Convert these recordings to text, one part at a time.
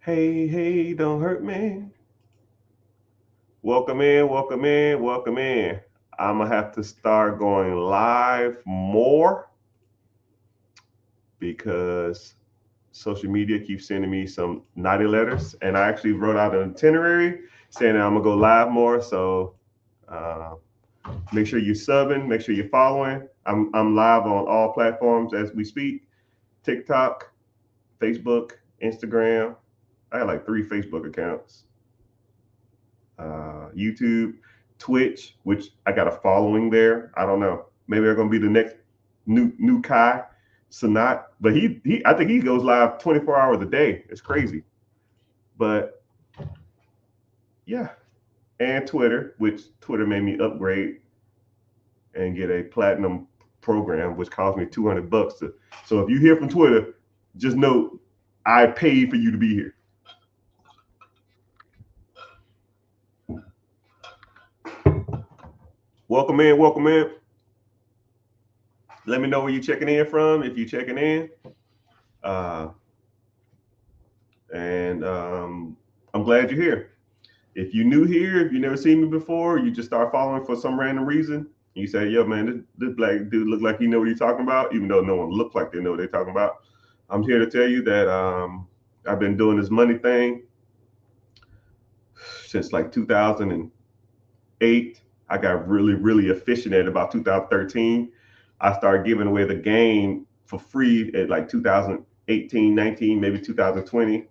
Hey, hey, don't hurt me. Welcome in, welcome in, welcome in. I'm gonna have to start going live more because social media keeps sending me some naughty letters, and I actually wrote out an itinerary saying that I'm gonna go live more. So uh, make sure you're subbing, make sure you're following. I'm live on all platforms as we speak: TikTok, Facebook, Instagram. I have like 3 Facebook accounts. YouTube, Twitch, which I got a following there. I don't know. Maybe they're gonna be the next new Kai Sanat, but he I think he goes live 24 hours a day. It's crazy. But yeah, and Twitter, which Twitter made me upgrade and get a platinum program, which cost me $200 to. So if you hear from Twitter, just know I paid for you to be here. Welcome in, welcome in. Let me know where you're checking in from if you're checking in. Uh, and I'm glad you're here. If you're new here, if you never seen me before, you just start following for some random reason. You say, "Yo, man, this black dude look like he know what he's talking about," even though no one looks like they know what they're talking about. I'm here to tell you that I've been doing this money thing since like 2008. I got really, really efficient at about 2013. I started giving away the game for free at like 2018, 19, maybe 2020,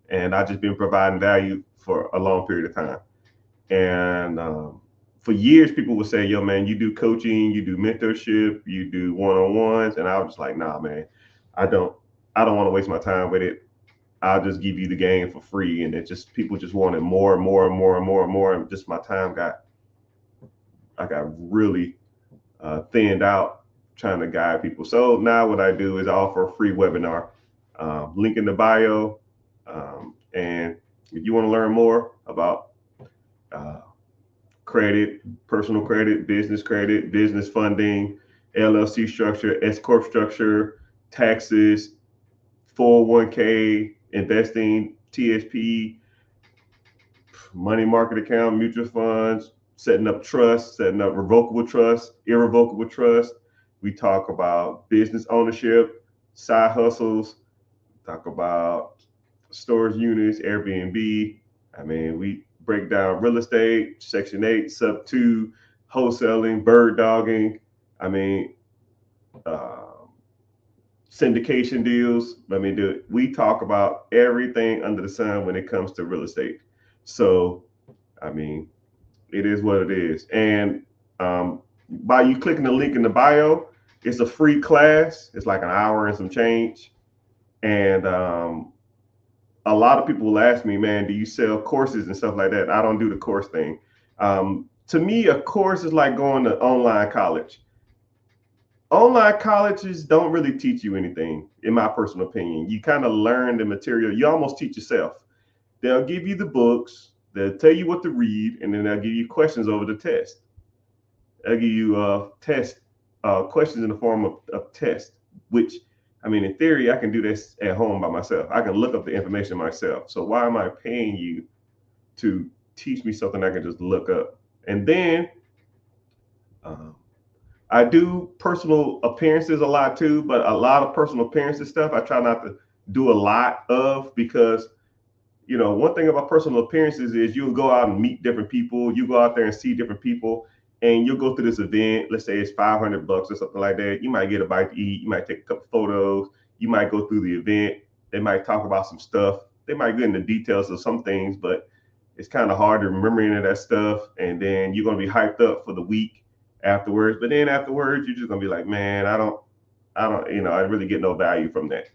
and I just been providing value for a long period of time. And for years, people would say, "Yo, man, you do coaching, you do mentorship, you do one-on-ones," and I was just like, "Nah, man, I don't, I don't want to waste my time with it. I'll just give you the game for free." And it just people just wanted more and more and more and more and more, and just my time I got really thinned out trying to guide people. So now what I do is I offer a free webinar, link in the bio, and if you want to learn more about uh, credit, personal credit, business funding, LLC structure, S corp structure, taxes, 401k, investing, TSP, money market account, mutual funds, setting up trust, setting up revocable trust, irrevocable trust. We talk about business ownership, side hustles, talk about storage units, Airbnb. I mean, we break down real estate, Section 8, Sub 2, wholesaling, bird dogging. I mean, uh, syndication deals. I mean, we talk about everything under the sun when it comes to real estate. So, I mean, it is what it is. And by you clicking the link in the bio, it's a free class. It's like an hour and some change. And a lot of people will ask me, "Man, do you sell courses and stuff like that?" I don't do the course thing. To me, a course is like going to online college. Online colleges don't really teach you anything, in my personal opinion. You kind of learn the material. You almost teach yourself. They'll give you the books, they'll tell you what to read, and then they'll give you questions over the test. They'll give you test questions in the form of test, which I mean, in theory, I can do this at home by myself. I can look up the information myself. So why am I paying you to teach me something I can just look up? And then um, I do personal appearances a lot too, but a lot of personal appearances stuff I try not to do a lot of because one thing about personal appearances is you'll go out and meet different people. You go out there and see different people, and you'll go to this event. Let's say it's $500 or something like that. You might get a bite to eat. You might take a couple photos. You might go through the event. They might talk about some stuff. They might get into details of some things, but it's kind of hard to remember any of that stuff. And then you're gonna be hyped up for the week afterwards. But then afterwards, you're just gonna be like, man, I don't, I really get no value from that.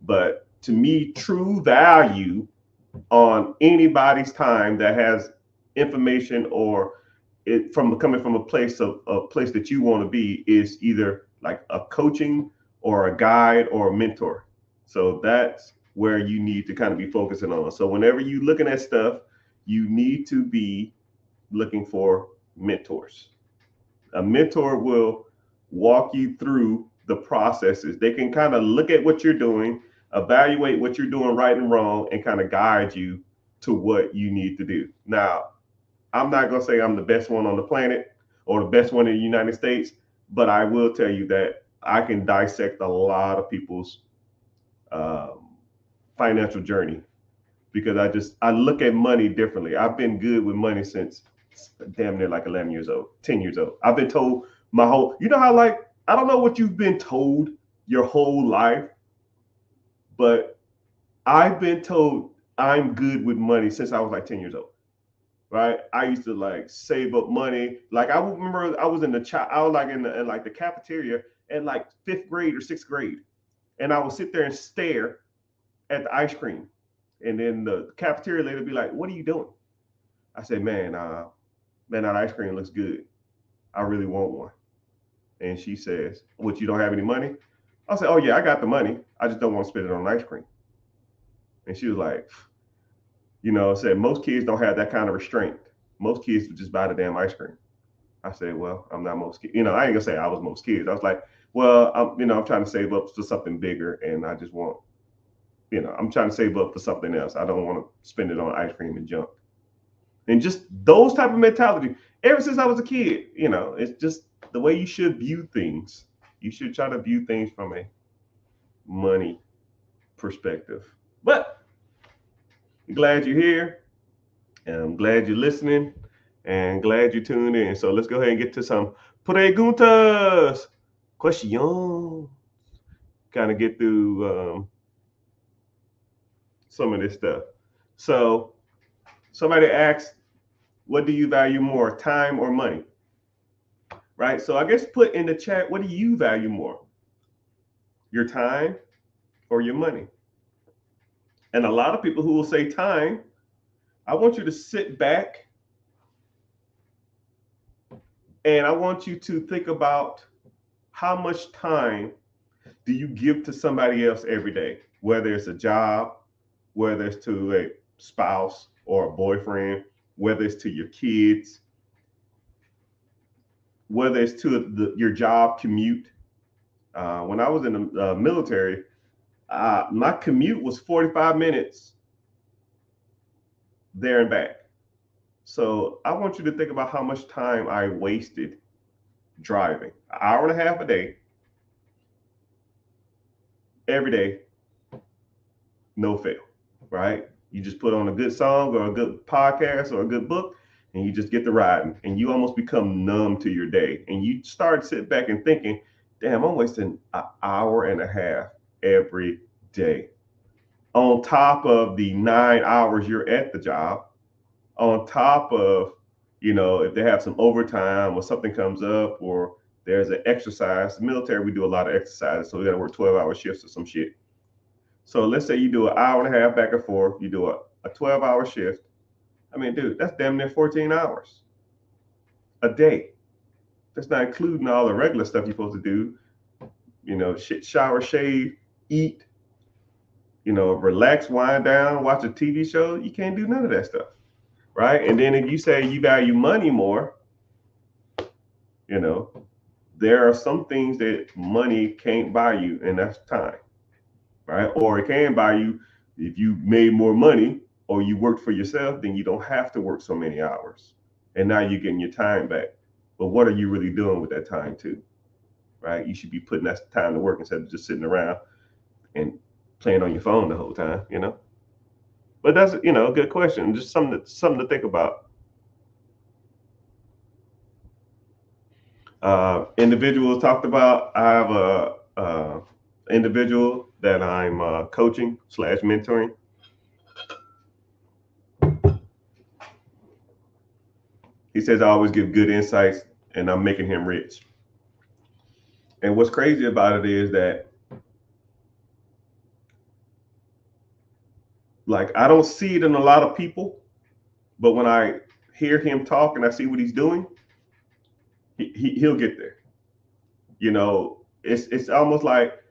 But to me, true value on anybody's time that has information or it from coming from a place that you want to be is either like a coaching or a guide or a mentor. So that's where you need to kind of be focusing on. So whenever you're looking at stuff, you need to be looking for mentors. A mentor will walk you through the processes. They can kind of look at what you're doing. evaluate what you're doing right and wrong, and kind of guide you to what you need to do. Now, I'm not going to say I'm the best one on the planet or the best one in the United States, but I will tell you that I can dissect a lot of people's um, financial journey because I look at money differently. I've been good with money since damn near like 11 years old, 10 years old. I've been told my whole, you know how like, I don't know what you've been told your whole life, but I've been told I'm good with money since I was like 10 years old. Right? I used to like save up money. Like I remember I was I was like in like the cafeteria at like 5th grade or 6th grade. And I would sit there and stare at the ice cream. And then the cafeteria lady would be like, "What are you doing?" I said, man, that ice cream looks good. I really want one. And she says, "What, you don't have any money?" I said, "Oh yeah, I got the money. I just don't want to spend it on ice cream." And she was like, said most kids don't have that kind of restraint. Most kids would just buy the damn ice cream. I said, "Well, I'm not most kids. I ain't gonna say I was most kids. I was like, well, I'm trying to save up for something bigger, and I just want, I'm trying to save up for something else. I don't want to spend it on ice cream and junk." And just those type of mentality. Ever since I was a kid, it's just the way you should view things. You should try to view things from a money perspective. But I'm glad you're here, and I'm glad you're listening, and glad you tuned in. So let's go ahead and get to some preguntas, questions. Kind of get through some of this stuff. So somebody asked, what do you value more, time or money? Right? So I guess put in the chat, what do you value more? Your time or your money? And a lot of people who will say time, I want you to sit back and I want you to think about how much time do you give to somebody else every day, whether it's a job, whether it's to a spouse or a boyfriend, whether it's to your kids, whether it's to your job commute. When I was in the military, my commute was 45 minutes there and back. So I want you to think about how much time I wasted driving. An hour and a half a day, every day, no fail, right? You just put on a good song or a good podcast or a good book, and you just get to riding, and you almost become numb to your day. And you start sitting back and thinking, damn, I'm wasting an hour and a half every day. On top of the 9 hours you're at the job, on top of, if they have some overtime or something comes up or there's an exercise. The military, we do a lot of exercises, so we got to work 12-hour shifts or some shit. So let's say you do an hour and a half back and forth, you do a 12-hour shift. I mean, dude, that's damn near 14 hours a day. That's not including all the regular stuff you're supposed to do, shower, shave, eat, relax, wind down, watch a TV show. You can't do none of that stuff. Right? And then if you say you value money more, there are some things that money can't buy you, and that's time. Right? Or it can buy you if you made more money or you worked for yourself, then you don't have to work so many hours. And now you're getting your time back. But what are you really doing with that time too? Right? You should be putting that time to work instead of just sitting around and playing on your phone the whole time, But that's, a good question. Just something to think about. Individuals talked about. I have a individual that I'm coaching / mentoring. He says I always give good insights, and I'm making him rich. And what's crazy about it is that, like, I don't see it in a lot of people, but when I hear him talk and I see what he's doing, he'll get there. It's almost like,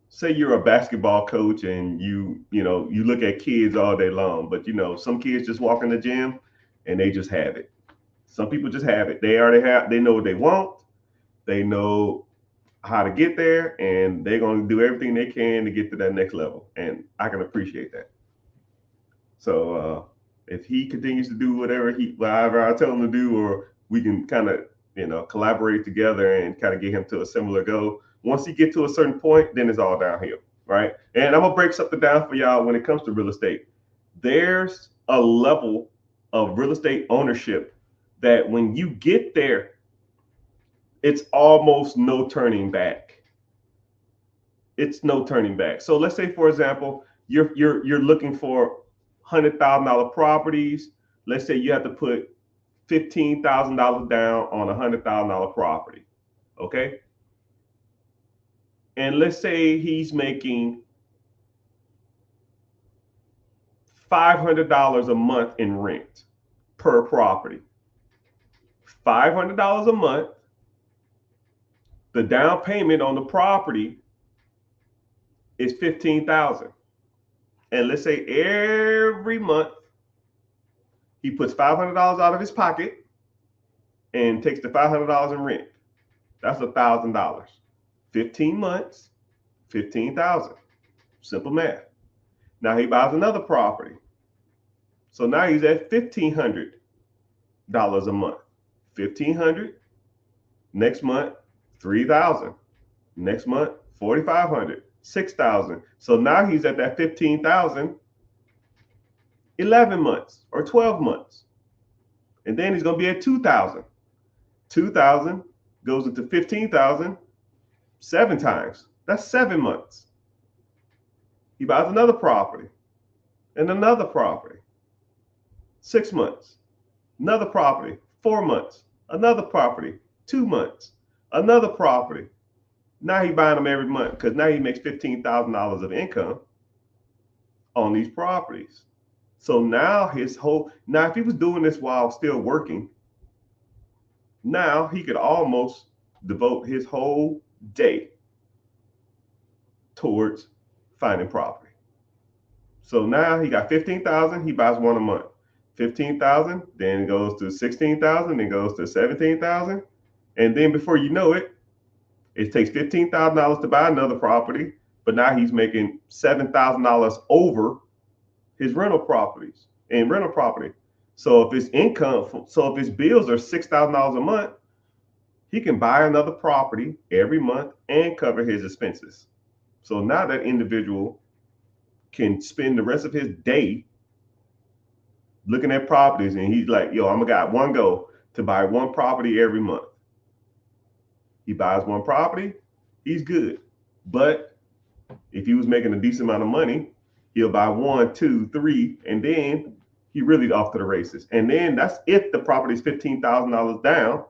say you're a basketball coach and you look at kids all day long, but some kids just walk in the gym and they just have it. Some people just have it. They know what they want. They know how to get there, and they're going to do everything they can to get to that next level. And I can appreciate that. So if he continues to do whatever I tell him to do, or we can kind of, collaborate together and kind of get him to a similar goal. Once he get to a certain point, then it's all downhill, right? And I'm gonna break something down for y'all when it comes to real estate. There's a level of real estate ownership that when you get there, it's almost no turning back. It's no turning back. So let's say, for example, you're looking for $100,000 properties. Let's say you have to put $15,000 down on a $100,000 property. Okay. And let's say he's making $500 a month in rent per property. $500 a month. The down payment on the property is $15,000. And let's say every month he puts $500 out of his pocket and takes the $500 in rent. That's $1,000. 15 months, 15,000. Simple math. Now he buys another property. So now he's at $1,500 a month. 1,500. Next month, 3,000. Next month, 4,500. 6,000. So now he's at that 15,000, 11 months or 12 months. And then he's going to be at 2,000. 2,000 goes into 15,000 7 times. That's 7 months. He buys another property and another property. 6 months. Another property. 4 months. Another property. 2 months. Another property. Now he's buying them every month because now he makes $15,000 of income on these properties. So now if he was doing this while still working, now he could almost devote his whole day towards finding property. So now he got 15,000, he buys one a month. 15,000, then goes to 16,000, then goes to 17,000. And then before you know it, it takes $15,000 to buy another property, but now he's making $7,000 over his rental properties and rental property. So if his bills are $6,000 a month, he can buy another property every month and cover his expenses. So now that individual can spend the rest of his day looking at properties, and he's like, yo, I'm got one goal, to buy one property every month. He buys one property, he's good. But if he was making a decent amount of money, he'll buy 1, 2, 3, and then he really off to the races. And then that's if the property is $15,000 down,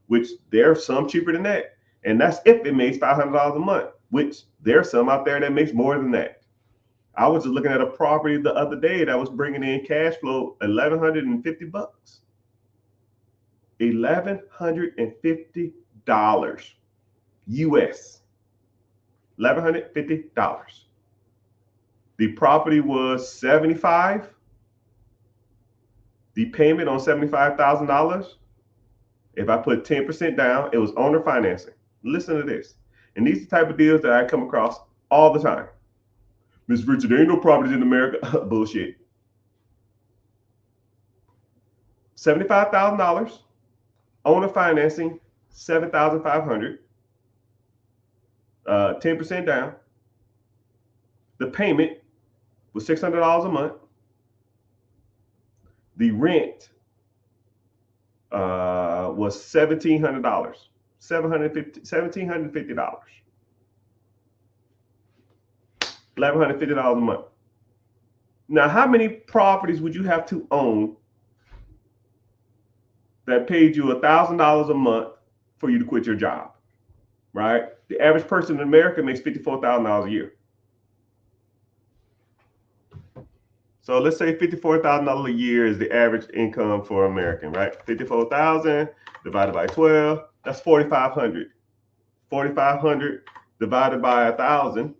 which there's some cheaper than that. And that's if it makes $500 a month, which there's some out there that makes more than that. I was just looking at a property the other day that was bringing in cash flow $1,150. $1,150 US. $1,150. The property was 75. The payment on $75,000, if I put 10% down, it was owner financing. Listen to this. And these are the type of deals that I come across all the time. Ms. Richard, there ain't no properties in America. Bullshit. $75,000, owner financing, $7,500, 10% down. The payment was $600 a month. The rent was $1,700, $1,750. $1,150 a month. Now, how many properties would you have to own that paid you $1,000 a month for you to quit your job? Right? The average person in America makes $54,000 a year. So let's say $54,000 a year is the average income for American, right? 54,000 divided by 12, that's 4,500. 4,500 divided by 1,000.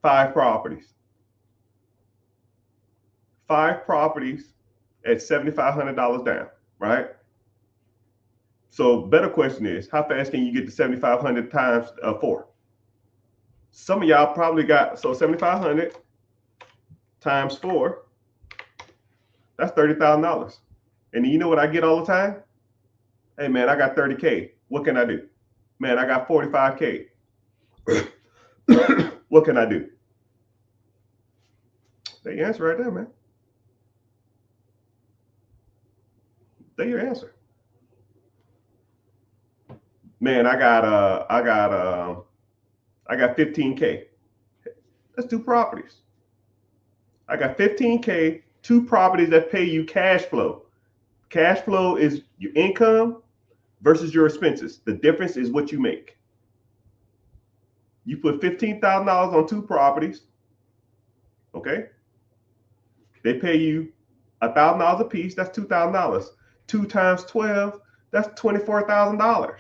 5 properties. 5 properties at $7,500 down, right? So better question is, how fast can you get to 7,500 times 4? Some of y'all probably got, so 7,500 times 4, that's $30,000. And you know what I get all the time? Hey man, I got 30K. What can I do? Man, I got 45K. What can I do? They answer right there, man. They your answer. Man, I got 15K. That's 2 properties. I got 15K, 2 properties that pay you cash flow. Cash flow is your income versus your expenses. The difference is what you make. You put $15,000 on 2 properties, okay? They pay you $1,000 a piece. That's $2,000. 2 times 12, that's $24,000.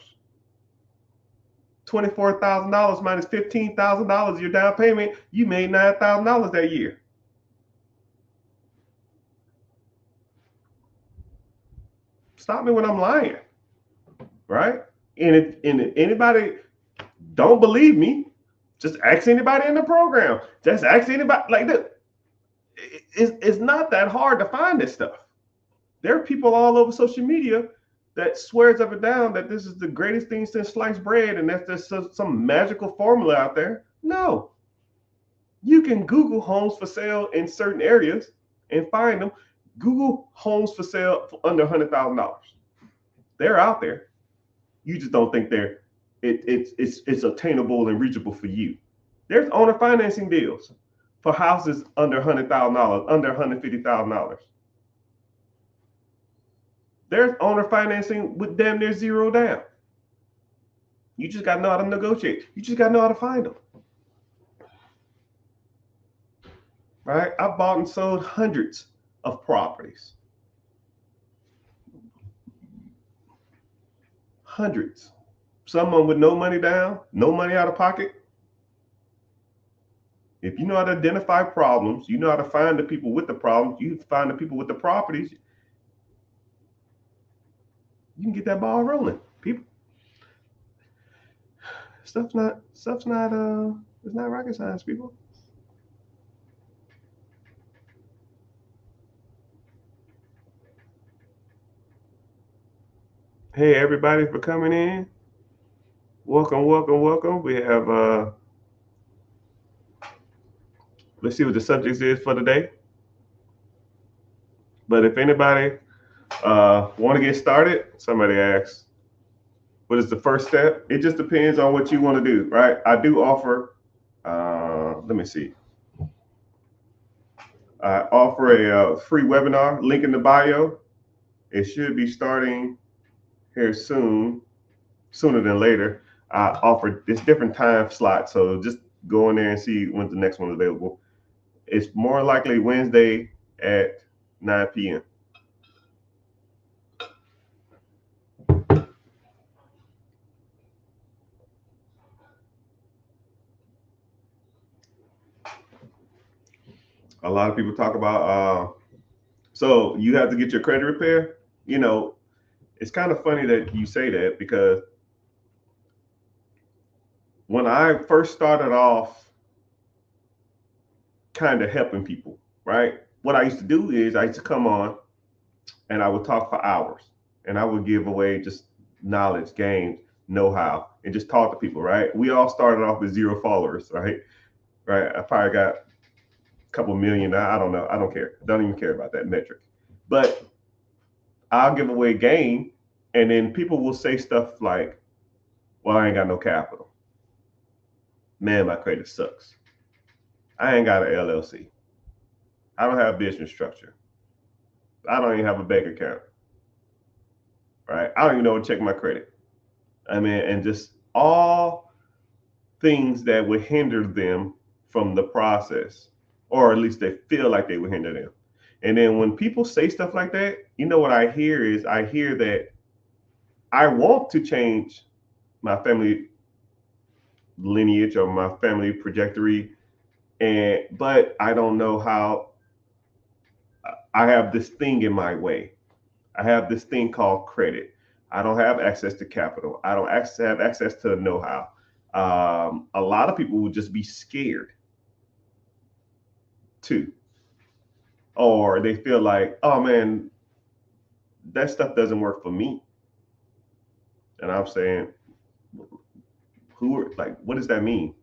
$24,000 minus $15,000 your down payment. You made $9,000 that year. Stop me when I'm lying, right? And if anybody don't believe me, just ask anybody in the program. Just ask anybody like this. It's not that hard to find this stuff. There are people all over social media that swears up and down that this is the greatest thing since sliced bread and that's just some magical formula out there. No. You can Google homes for sale in certain areas and find them. Google homes for sale for under $100,000. They're out there. You just don't think it's attainable and reachable for you. There's owner financing deals for houses under $100,000, under $150,000. There's owner financing with damn near zero down. You just got to know how to negotiate. You just got to know how to find them. Right? I bought and sold hundreds of properties. Hundreds. Some of them with no money down, no money out of pocket. If you know how to identify problems, you know how to find the people with the problems, you find the people with the properties, you can get that ball rolling. People, it's not rocket science, people. Hey everybody for coming in. Welcome. We have let's see what the subject is for today. But if anybody want to get started, somebody asks, what is the first step? It just depends on what you want to do, right? I do offer, let me see. I offer a free webinar, link in the bio. It should be starting here soon, sooner than later. I offer this different time slot, so just go in there and see when the next one is available. It's more likely Wednesday at 9 p.m. A lot of people talk about, so you have to get your credit repair. You know, it's kind of funny that you say that because when I first started off kind of helping people, right? What I used to do is I used to come on and I would talk for hours and I would give away just knowledge, games, know-how, and just talk to people, right? We all started off with 0 followers, right? Right. I probably got a couple million. I don't know. I don't care. Don't even care about that metric. But I'll give away game, and then people will say stuff like, well, I ain't got no capital. Man, my credit sucks. I ain't got an LLC. I don't have business structure. I don't even have a bank account. Right? I don't even know how to check my credit. I mean, and just all things that would hinder them from the process, or at least they feel like they would hinder them. And then when people say stuff like that, you know what I hear is I hear that I want to change my family lineage or my family trajectory, but I don't know how. I have this thing in my way. I have this thing called credit. I don't have access to capital. I don't have access to know-how. A lot of people would just be scared too, or they feel like, oh man, that stuff doesn't work for me. And I'm saying, who are like, what does that mean?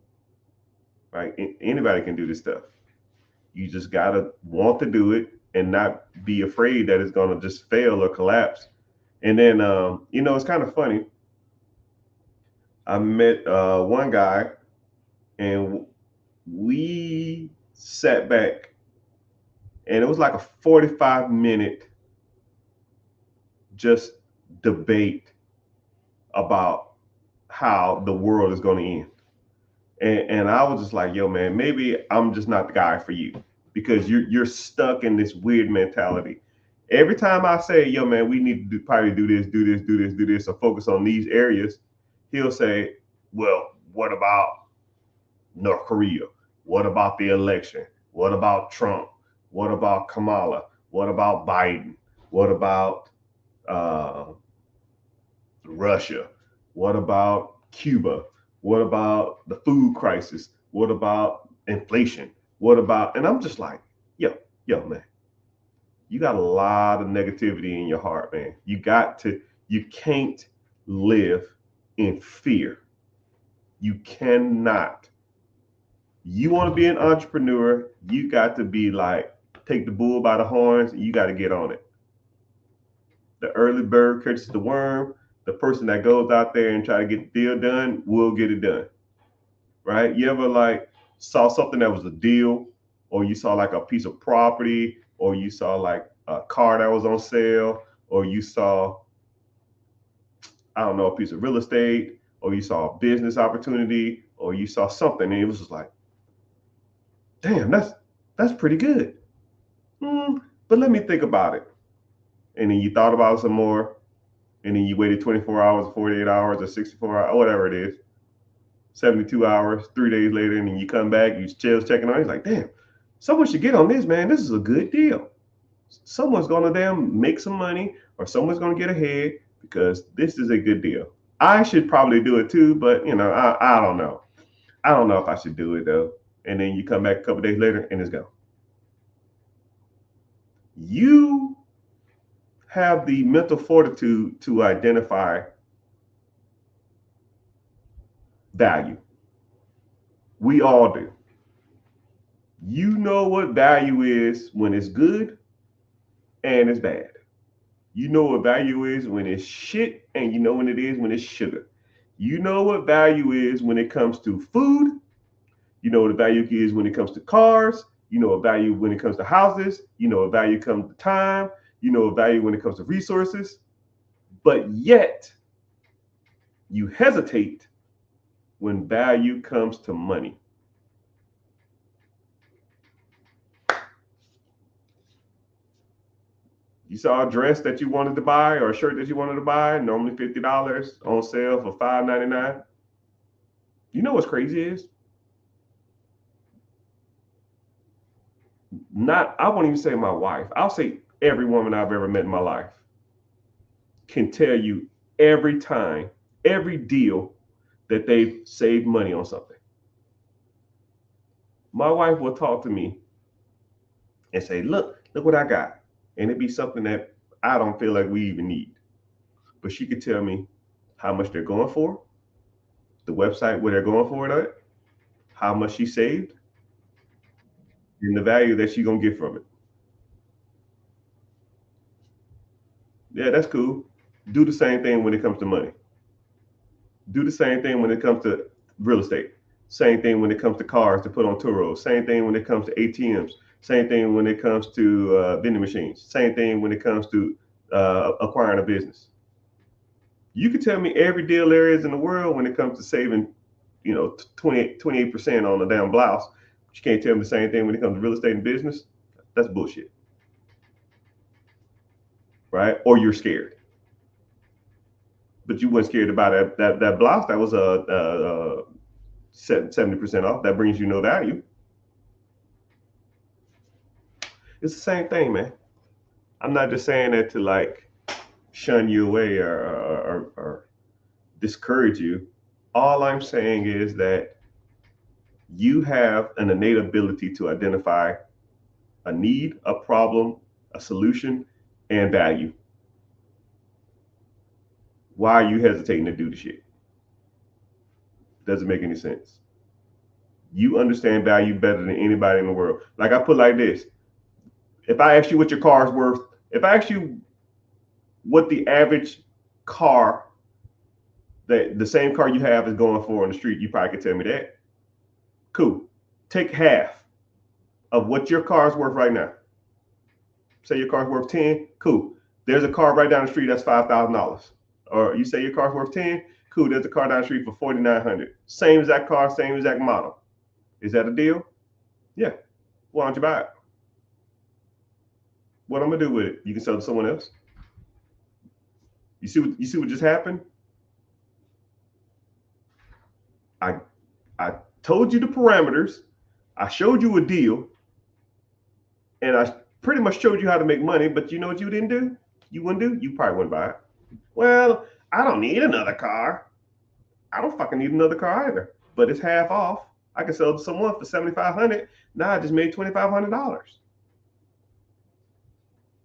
Right? Anybody can do this stuff. You just gotta want to do it and not be afraid that it's gonna just fail or collapse. And then, it's kind of funny. I met one guy, and we sat back, and it was like a 45-minute just debate about how the world is going to end. And I was just like, yo, man, maybe I'm just not the guy for you, because you're stuck in this weird mentality. Every time I say, yo, man, we need to probably do this, or focus on these areas, he'll say, well, what about North Korea? What about the election? What about Trump? What about Kamala? What about Biden? What about Russia? What about Cuba? What about the food crisis? What about inflation? What about, and I'm just like, yo, man, you got a lot of negativity in your heart, man. You can't live in fear. You cannot. You want to be an entrepreneur, you got to be like, take the bull by the horns, and you got to get on it. The early bird catches the worm. The person that goes out there and try to get the deal done will get it done. Right? You ever like saw something that was a deal, or you saw like a piece of property, or you saw like a car that was on sale, or you saw, I don't know, a piece of real estate, or you saw a business opportunity, or you saw something, and it was just like, damn, that's pretty good. But let me think about it. And then you thought about it some more, and then you waited 24 hours, 48 hours, or 64 hours, or whatever it is, 72 hours, 3 days later, and then you come back, you chill checking on it. It's like, damn, someone should get on this, man. This is a good deal. Someone's gonna damn make some money, or someone's gonna get ahead, because this is a good deal. I should probably do it too, but I don't know. I don't know if I should do it though. And then you come back a couple days later and it's gone. You have the mental fortitude to identify value. We all do. You know what value is when it's good and it's bad. You know what value is when it's shit, and you know when it is when it's sugar. You know what value is when it comes to food. You know what value is when it comes to cars. You know what value when it comes to houses. You know what value comes to time. You know what value when it comes to resources. But yet, you hesitate when value comes to money. You saw a dress that you wanted to buy, or a shirt that you wanted to buy, normally $50, on sale for $5.99. You know what's crazy is? I won't even say my wife. I'll say every woman I've ever met in my life can tell you every time, every deal that they've saved money on something. My wife will talk to me and say, look what I got. And it'd be something that I don't feel like we even need. But she could tell me how much they're going for, the website where they're going for it at, how much she saved, and the value that she's gonna get from it. Yeah, that's cool. Do the same thing when it comes to money. Do the same thing when it comes to real estate. Same thing when it comes to cars to put on Turos. Same thing when it comes to ATMs. Same thing when it comes to vending machines. Same thing when it comes to acquiring a business. You can tell me every deal there is in the world when it comes to saving, 28% on a damn blouse. But you can't tell me the same thing when it comes to real estate and business. That's bullshit. Right? Or you're scared. But you weren't scared about that blouse that was 70% off. That brings you no value. It's the same thing, man. I'm not just saying that to like shun you away or discourage you. All I'm saying is that you have an innate ability to identify a need, a problem, a solution, and value. Why are you hesitating to do the shit? Doesn't make any sense. You understand value better than anybody in the world. Like I put like this: if I ask you what your car is worth, if I ask you what the average car that the same car you have is going for on the street, you probably could tell me that. Cool. Take half of what your car is worth right now. Say your car's worth 10. Cool. There's a car right down the street that's $5,000. Or you say your car's worth 10. Cool. There's a car down the street for 4,900. Same exact car, same exact model. Is that a deal? Yeah. Why don't you buy it? What I'm gonna do with it? You can sell it to someone else. You see what just happened? I told you the parameters. I showed you a deal, and I pretty much showed you how to make money. But you know what you didn't do? You wouldn't do? You probably wouldn't buy it. Well, I don't need another car. I don't fucking need another car either. But it's half off. I can sell it to someone for $7,500. Now I just made $2,500.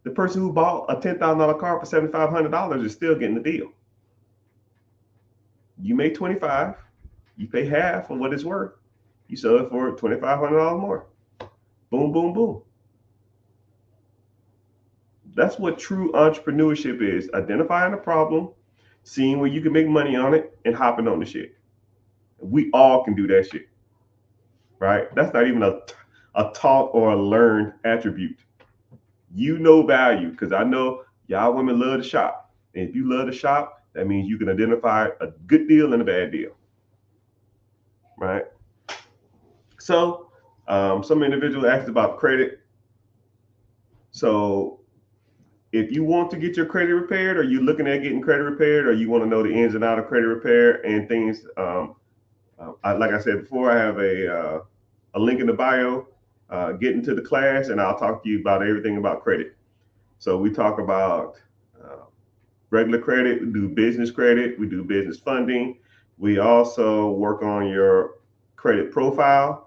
The person who bought a $10,000 car for $7,500 is still getting the deal. You made 25. You pay half of what it's worth. You sell it for $2,500 more. Boom, boom, boom. That's what true entrepreneurship is: identifying a problem, seeing where you can make money on it, and hopping on the shit. We all can do that shit, right? That's not even a taught or a learned attribute. You know value, because I know y'all women love to shop. And if you love to shop, that means you can identify a good deal and a bad deal, right? So some individuals asked about credit. So if you want to get your credit repaired, or you're looking at getting credit repaired, or you want to know the ins and outs of credit repair and things, like I said before, I have a link in the bio. Get into the class, and I'll talk to you about everything about credit. So we talk about regular credit, we do business credit, we do business funding. We also work on your credit profile.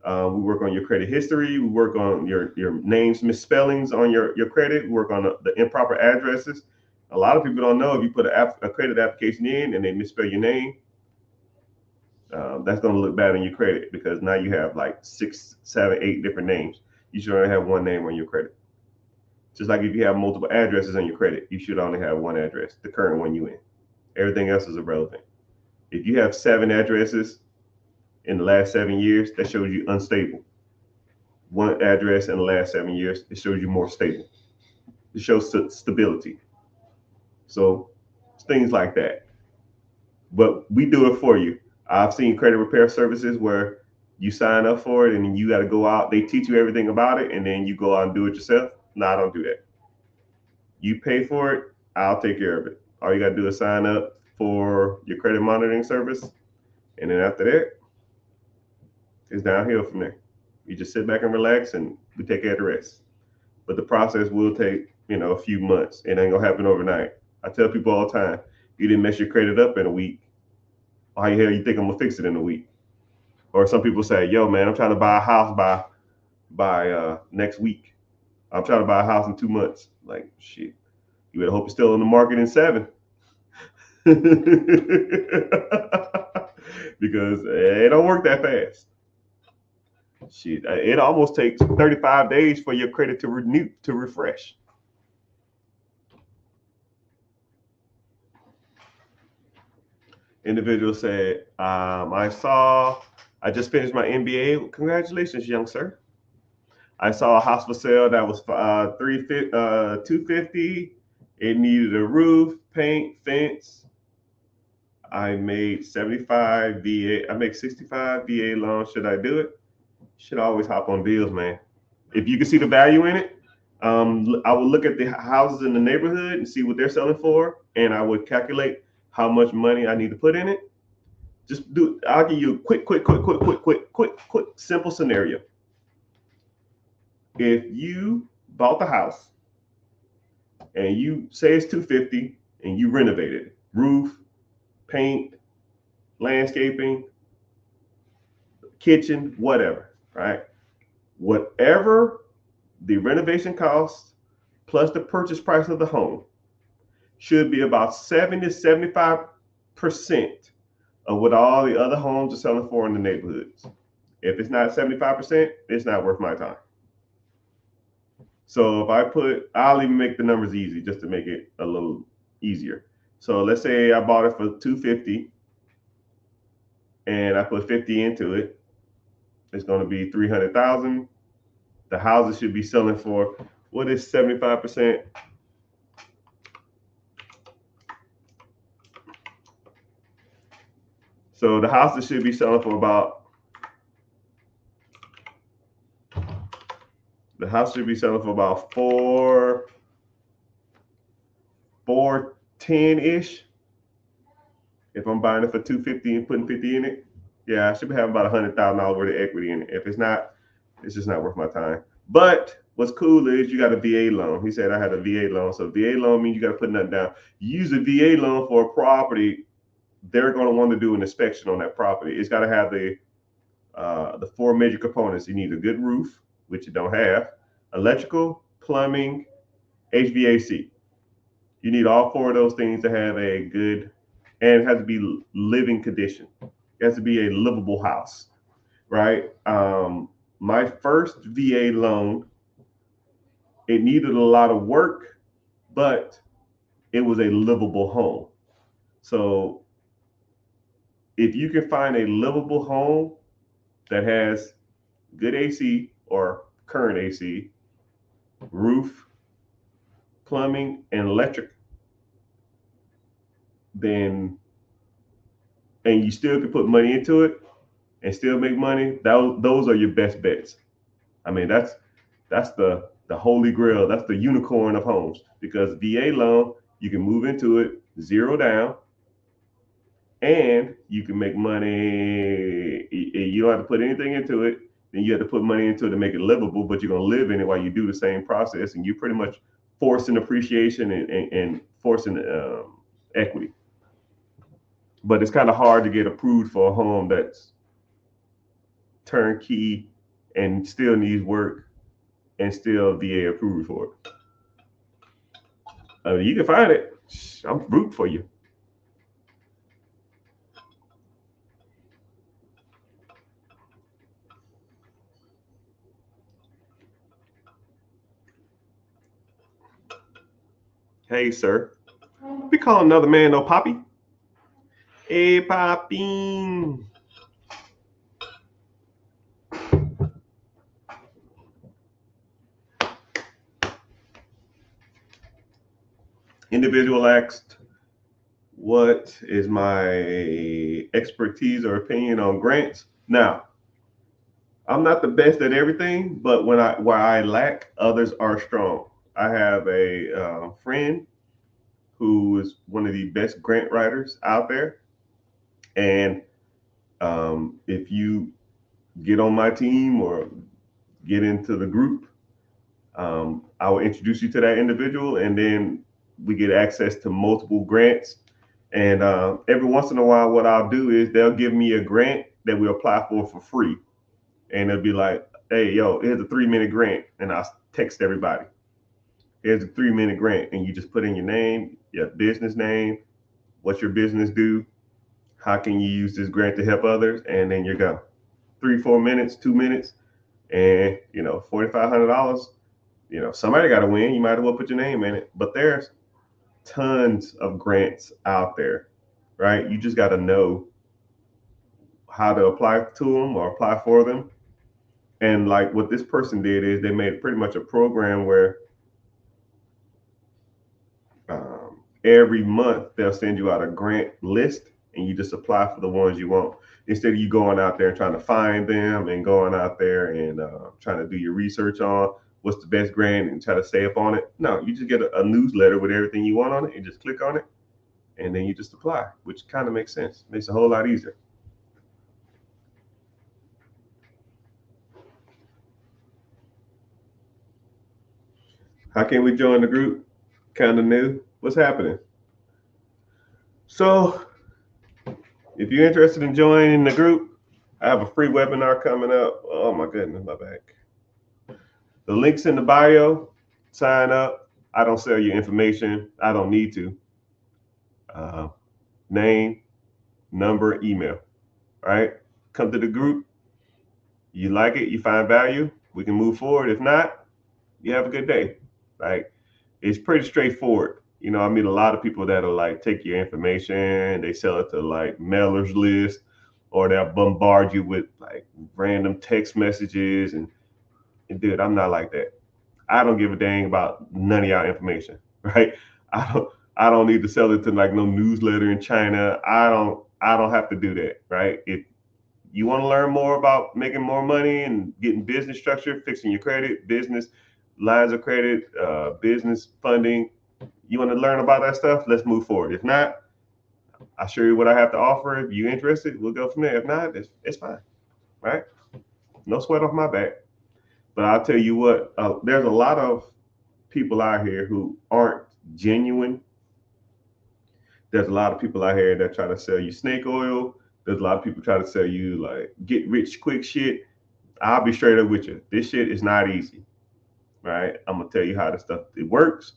We work on your credit history. We work on your names misspellings on your credit. We work on the improper addresses. A lot of people don't know, if you put a credit application in and they misspell your name, that's going to look bad on your credit, because now you have like 6, 7, 8 different names. You should only have one name on your credit. Just like if you have multiple addresses on your credit, you should only have one address, the current one you in. Everything else is irrelevant. If you have 7 addresses in the last 7 years, that shows you unstable. One address in the last 7 years, it shows you more stable. It shows stability. So it's things like that. But we do it for you. I've seen credit repair services where you sign up for it and then you got to go out. They teach you everything about it, and then you go out and do it yourself. No, I don't do that. You pay for it, I'll take care of it. All you got to do is sign up for your credit monitoring service. And then after that, it's downhill from there. You just sit back and relax, and we take care of the rest. But the process will take, a few months. It ain't gonna happen overnight. I tell people all the time, you didn't mess your credit up in a week. How the hell you think I'm gonna fix it in a week? Or some people say, yo man, I'm trying to buy a house by next week. I'm trying to buy a house in 2 months. Like, shit, you better hope it's still on the market in 7. Because it don't work that fast. Shit, it almost takes 35 days for your credit to renew, to refresh. Individual said, I just finished my MBA. Congratulations, young sir. I saw a house for sale that was $250. It needed a roof, paint, fence. I made 75 VA. I make 65 VA loans. Should I do it? Should always hop on deals, man. If you can see the value in it, I would look at the houses in the neighborhood and see what they're selling for, and I would calculate how much money I need to put in it. I'll give you a quick, simple scenario. If you bought the house and you say it's 250 and you renovate it, roof, paint, landscaping, kitchen, whatever, right? Whatever the renovation cost plus the purchase price of the home should be about 70 to 75% of what all the other homes are selling for in the neighborhoods. If it's not 75%, it's not worth my time. So if I'll even make the numbers easy just to make it a little easier. So let's say I bought it for 250 and I put 50 into it. It's going to be 300,000. The houses should be selling for, what is 75%? So the houses should be selling for about, the house should be selling for about 410-ish. If I'm buying it for 250 and putting 50 in it, yeah, I should be having about $100,000 worth of equity in it. If it's not, it's just not worth my time. But what's cool is you got a VA loan. He said I had a VA loan. So VA loan means you got to put nothing down. You use a VA loan for a property, they're going to want to do an inspection on that property. It's got to have the four major components. You need a good roof, which you don't have, electrical, plumbing, HVAC. You need all four of those things to have a good, and it has to be living condition. It has to be a livable house, right? My first VA loan, it needed a lot of work, but it was a livable home. So if you can find a livable home that has good AC or current AC, roof, plumbing, and electric, then, and you still can put money into it and still make money, those are your best bets. I mean, that's the holy grail. That's the unicorn of homes, because VA loan, you can move into it zero down, and you can make money. You don't have to put anything into it. Then you have to put money into it to make it livable, but you're gonna live in it while you do the same process, and you pretty much forcing appreciation and forcing equity. But it's kind of hard to get approved for a home that's turnkey and still needs work and still VA approved for it. You can find it. I'm rooting for you. Hey, sir. We call another man no Poppy. Hey, Poppy. Individual asked, what is my expertise or opinion on grants? Now, I'm not the best at everything, but where I lack, others are strong. I have a friend who is one of the best grant writers out there, and if you get on my team or get into the group, I will introduce you to that individual, and then we get access to multiple grants. And every once in a while, what I'll do is they'll give me a grant that we apply for free, and they'll be like, "Hey, yo, here's a 3-minute grant," and I'll text everybody, "Here's a 3-minute grant," and you just put in your name, your business name, what your business do, how can you use this grant to help others, and then you go. 3, 4 minutes, 2 minutes, and $4,500. Somebody got to win. You might as well put your name in it. But there's tons of grants out there, right? You just got to know how to apply to them or apply for them. And like what this person did is they made pretty much a program where every month they'll send you out a grant list, and you just apply for the ones you want, instead of you going out there and trying to find them and going out there and trying to do your research on what's the best grant and try to stay up on it. No, you just get a newsletter with everything you want on it and just click on it, and then you just apply, which kind of makes sense. Makes it a whole lot easier. How can we join the group? Kind of new. What's happening? So, if you're interested in joining the group, I have a free webinar coming up. Oh my goodness, my back. The link's in the bio. Sign up. I don't sell your information. I don't need to. Uh, Name, number, email. All right. Come to the group. You like it, you find value, we can move forward. If not, you have a good day. Like, it's pretty straightforward. I meet a lot of people that'll like take your information, they sell it to like mailers list, or they'll bombard you with like random text messages. And dude, I'm not like that. I don't give a dang about none of y'all information, right? I don't need to sell it to like no newsletter in China. I don't have to do that, right? If you want to learn more about making more money and getting business structure, fixing your credit, business lines of credit, business funding, you want to learn about that stuff, let's move forward. If not, I'll show you what I have to offer. If you're interested, we'll go from there. If not, it's fine, right? No sweat off my back. But I'll tell you what, there's a lot of people out here who aren't genuine. There's a lot of people out here that try to sell you snake oil. There's a lot of people try to sell you like get rich quick shit. I'll be straight up with you. This shit is not easy, right? I'm gonna tell you how the stuff it works,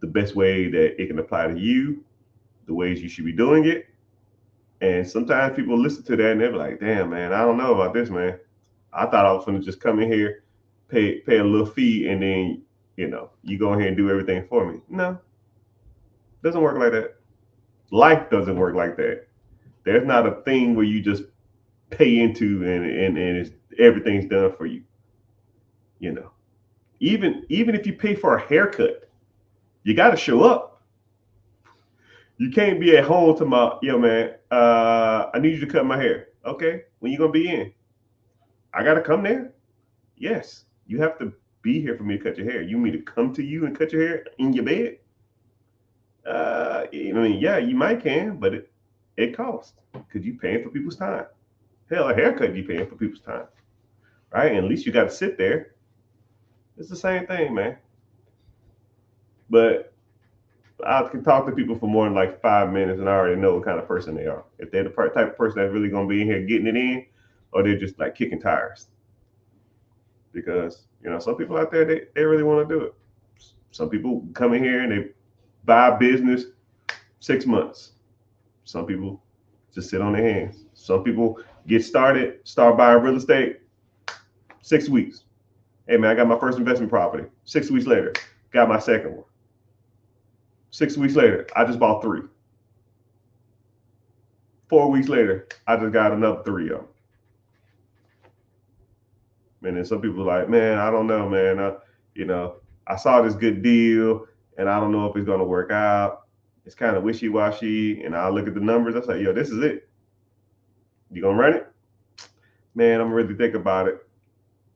the best way that it can apply to you, the ways you should be doing it. And sometimes people listen to that and they're like, "Damn, man, I don't know about this, man. I thought I was gonna just come in here, pay a little fee, and then you go ahead and do everything for me." No, it doesn't work like that. Life doesn't work like that. There's not a thing where you just pay into and everything's done for you. You know, even if you pay for a haircut, you got to show up. You can't be at home to my yo man. I need you to cut my hair. Okay, when you gonna be in? I gotta come there. Yes, you have to be here for me to cut your hair. You want me to come to you and cut your hair in your bed? I mean, yeah, you might can, but it costs because you paying for people's time. Hell, a haircut you paying for people's time, right? And at least you got to sit there. It's the same thing, man. But I can talk to people for more than like 5 minutes, and I already know what kind of person they are. If they're the type of person that's really gonna be in here getting it in, or they're just like kicking tires. Because some people out there they really want to do it. Some people come in here and they buy a business 6 months. Some people just sit on their hands. Some people start buying real estate 6 weeks. Hey man, I got my first investment property. 6 weeks later, got my second one. 6 weeks later, I just bought three. 4 weeks later, I just got another three of them. And then some people are like, man, I don't know, man. I saw this good deal, and I don't know if it's gonna work out. It's kind of wishy-washy, and I look at the numbers. I say, yo, this is it. You gonna run it? Man, I'm really think about it.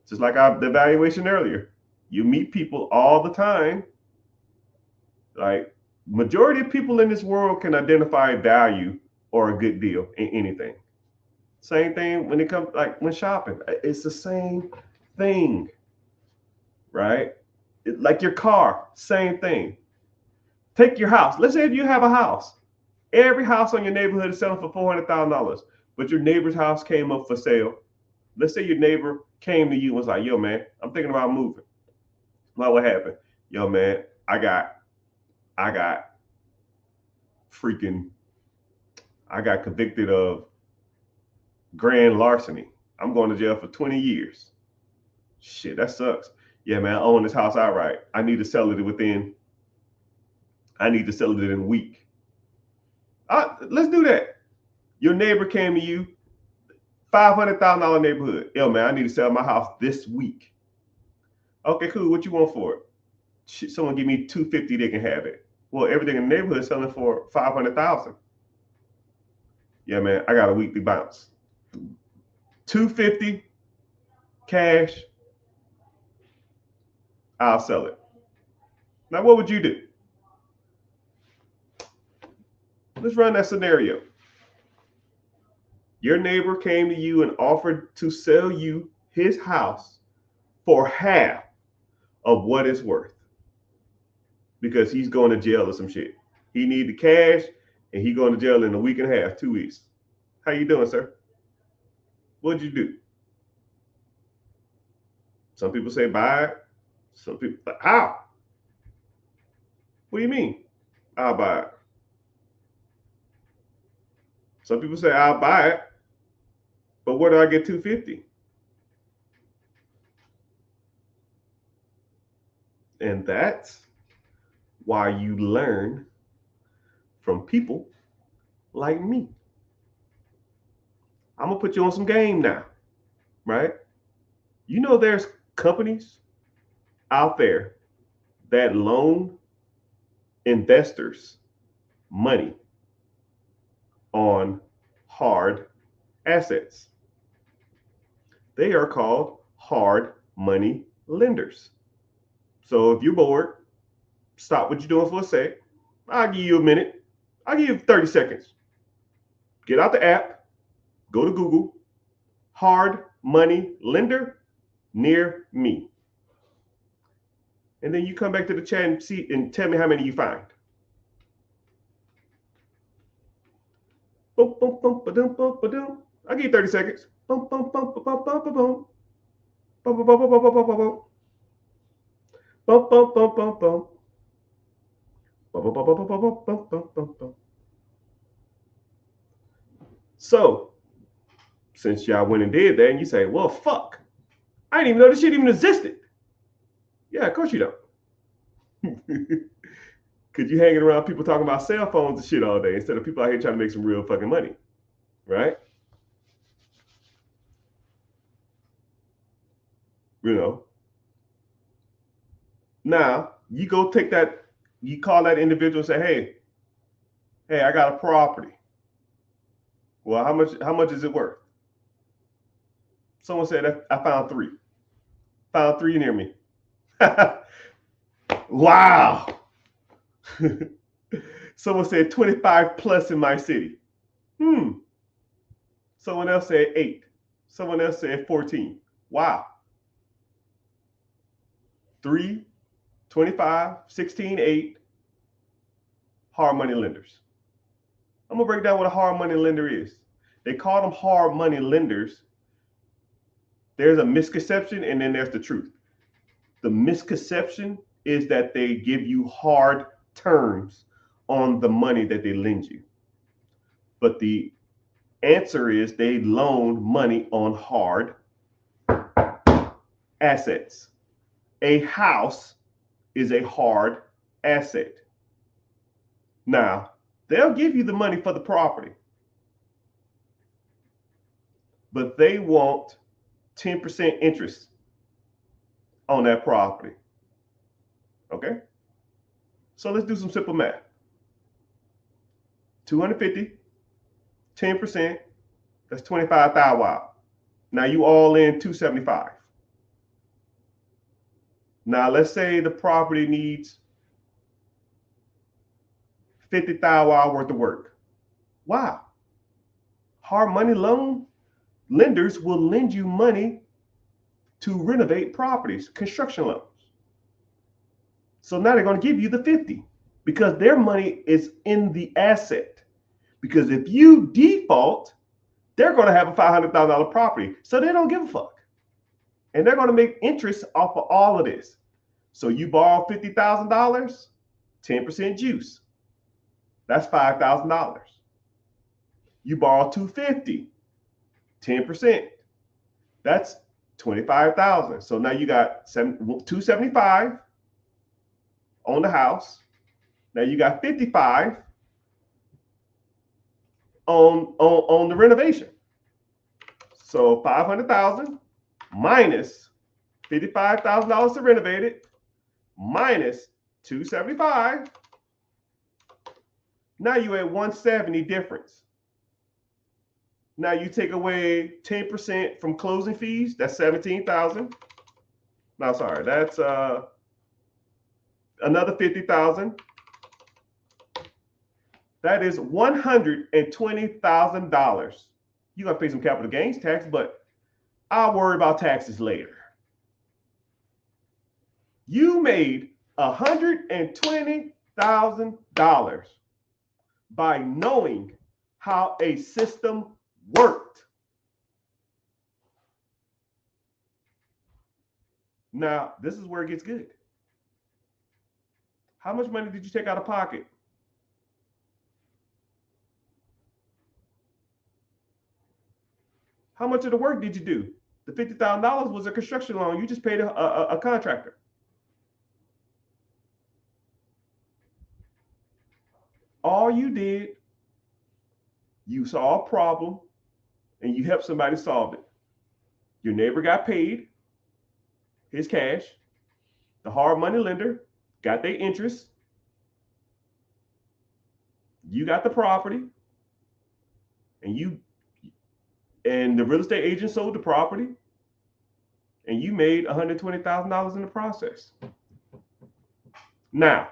Just like the evaluation earlier. You meet people all the time. Like, majority of people in this world can identify value or a good deal in anything. Same thing when it comes like when shopping. It's the same thing, right? Like your car, same thing. Take your house. Let's say if you have a house, every house on your neighborhood is selling for $400,000, but your neighbor's house came up for sale. Let's say your neighbor came to you and was like, "Yo, man, I'm thinking about moving." Well, what happened? Yo, man, I got freaking, I got convicted of grand larceny. I'm going to jail for 20 years. Shit, that sucks. Yeah, man, I own this house outright. I need to sell it in a week. Let's do that. Your neighbor came to you, $500,000 neighborhood. Yo, man, I need to sell my house this week. Okay, cool. What you want for it? Someone give me $250, they can have it. Well, everything in the neighborhood is selling for $500,000. Yeah, man, I got a weekly bounce. $250 cash. I'll sell it. Now, what would you do? Let's run that scenario. Your neighbor came to you and offered to sell you his house for half of what it's worth. because he's going to jail or some shit. He need the cash, and he going to jail in a week and a half, 2 weeks. How you doing, sir? What'd you do? Some people say buy it. Some people, how? What do you mean? I'll buy it. Some people say I'll buy it, but where do I get 250? And that's why you learn from people like me. I'm gonna put you on some game now, right? You know, there's companies out there that loan investors money on hard assets. They are called hard money lenders. So if you're bored, stop what you're doing for a sec. I'll give you a minute. I'll give you 30 seconds. Get out the app, go to Google, hard money lender near me. And then you come back to the chat and see and tell me how many you find. Boom, boom, boom, ba-dum, boom, ba-dum. I'll give you 30 seconds. Boom, boom, boom, boom, boom, boom, boom. Boom, boom, boom, boom, boom, boom, boom. Boom, boom, boom, boom, boom. Boom, boom, boom, boom, boom, boom, boom, boom, boom. So, since y'all went and did that, and you say, well, fuck, I didn't even know this shit even existed. Yeah, of course you don't. Because you hanging around people talking about cell phones and shit all day instead of people out here trying to make some real fucking money, right? You know. Now, you go take that, you call that individual and say, hey, I got a property. Well, how much is it worth? Someone said, I found three. Found three near me. Wow. Someone said 25 plus in my city. Someone else said 8. Someone else said 14. Wow. 3, 25, 16, 8 hard money lenders. I'm going to break down what a hard money lender is. They call them hard money lenders. There's a misconception and then there's the truth. The misconception is that they give you hard terms on the money that they lend you. But the answer is they loan money on hard assets. A house is a hard asset. Now, they'll give you the money for the property, but they want 10% interest on that property. Okay? So let's do some simple math. 250, 10%, that's 25,000. Wow. Now you all in 275. Now let's say the property needs 50,000 worth of work. Wow. Hard money loan lenders will lend you money to renovate properties, construction loans. So now they're going to give you the 50 because their money is in the asset. Because if you default, they're going to have a $500,000 property. So they don't give a fuck. And they're going to make interest off of all of this. So you borrow $50,000, 10% juice. That's $5,000. You borrow $250, 10%. That's $25,000. So now you got $275 on the house. Now you got $55 on the renovation. So $500,000 minus $55,000 to renovate it minus $275. Now you at $170 difference. Now you take away 10% from closing fees. That's $17,000. No, sorry, that's another $50,000. That is $120,000. You gotta pay some capital gains tax, but I'll worry about taxes later. You made $120,000 by knowing how a system worked. Now, this is where it gets good. How much money did you take out of pocket? How much of the work did you do? The $50,000 was a construction loan. You just paid a contractor. All you did, you saw a problem and you helped somebody solve it. Your neighbor got paid his cash. The hard money lender got their interest. You got the property, and the real estate agent sold the property, and you made $120,000 in the process. Now,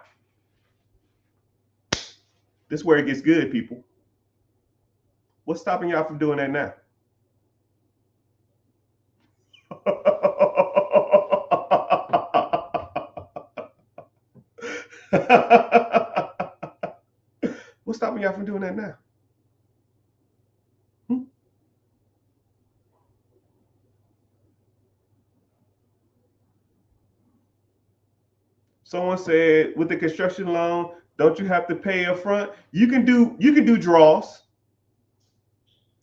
this is where it gets good, people. What's stopping y'all from doing that now? What's stopping y'all from doing that now? Someone said with the construction loan, don't you have to pay up front? You can do draws.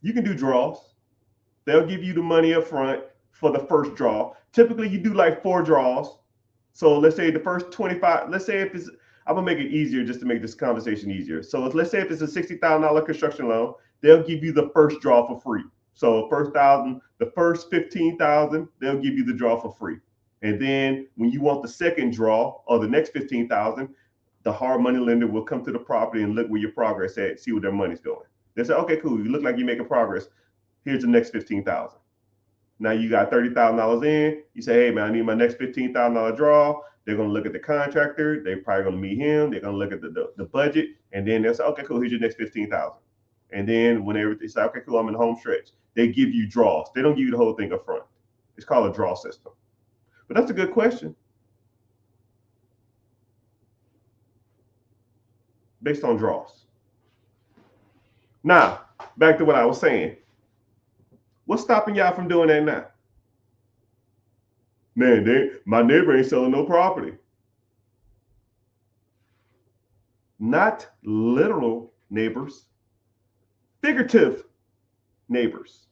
You can do draws. They'll give you the money up front for the first draw. Typically, you do like 4 draws. So let's say the first 25, let's say if it's, I'm gonna make it easier just to make this conversation easier. So let's say if it's a $60,000 construction loan, they'll give you the first draw for free. So the first 15,000, they'll give you the draw for free. And then when you want the second draw or the next 15,000, the hard money lender will come to the property and look where your progress at, see where their money's going. They say, okay, cool, you look like you're making progress. Here's the next 15,000. Now you got $30,000 in. You say, hey man, I need my next $15,000 draw. They're gonna look at the contractor. They're probably gonna meet him. They're gonna look at the budget, and then they'll say, okay, cool, here's your next 15,000. And then when everything say, okay, cool, I'm in the home stretch. They give you draws. They don't give you the whole thing up front. It's called a draw system. But that's a good question. Based on draws. Now, back to what I was saying. What's stopping y'all from doing that now? Man, my neighbor ain't selling no property. Not literal neighbors, figurative neighbors.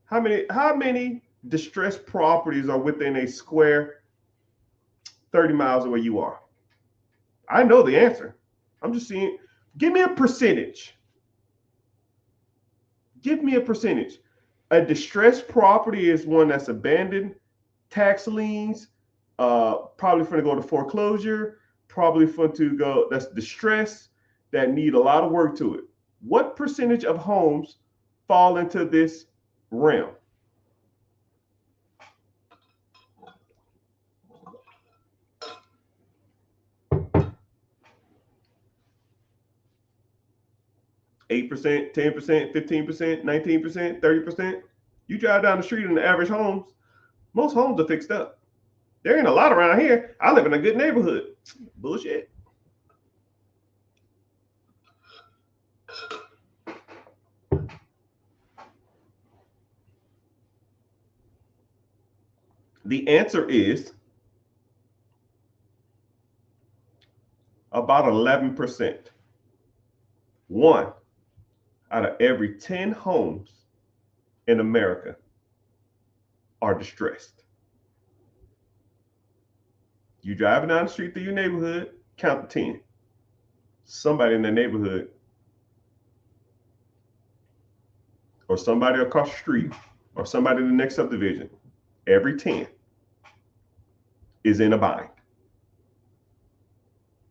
How many distressed properties are within a square 30 miles of where you are? I know the answer. I'm just seeing, give me a percentage. Give me a percentage. A distressed property is one that's abandoned, tax liens, probably going to go to foreclosure, probably that's distressed, that need a lot of work to it. What percentage of homes fall into this realm? %, 10%, 15%, 19%, 30%. You drive down the street in the average homes, most homes are fixed up. There ain't a lot around here. I live in a good neighborhood. Bullshit. The answer is about 11%. 1 out of every 10 homes in America are distressed. You driving down the street through your neighborhood, count to 10. Somebody in the neighborhood or somebody across the street or somebody in the next subdivision, every 10 is in a bind.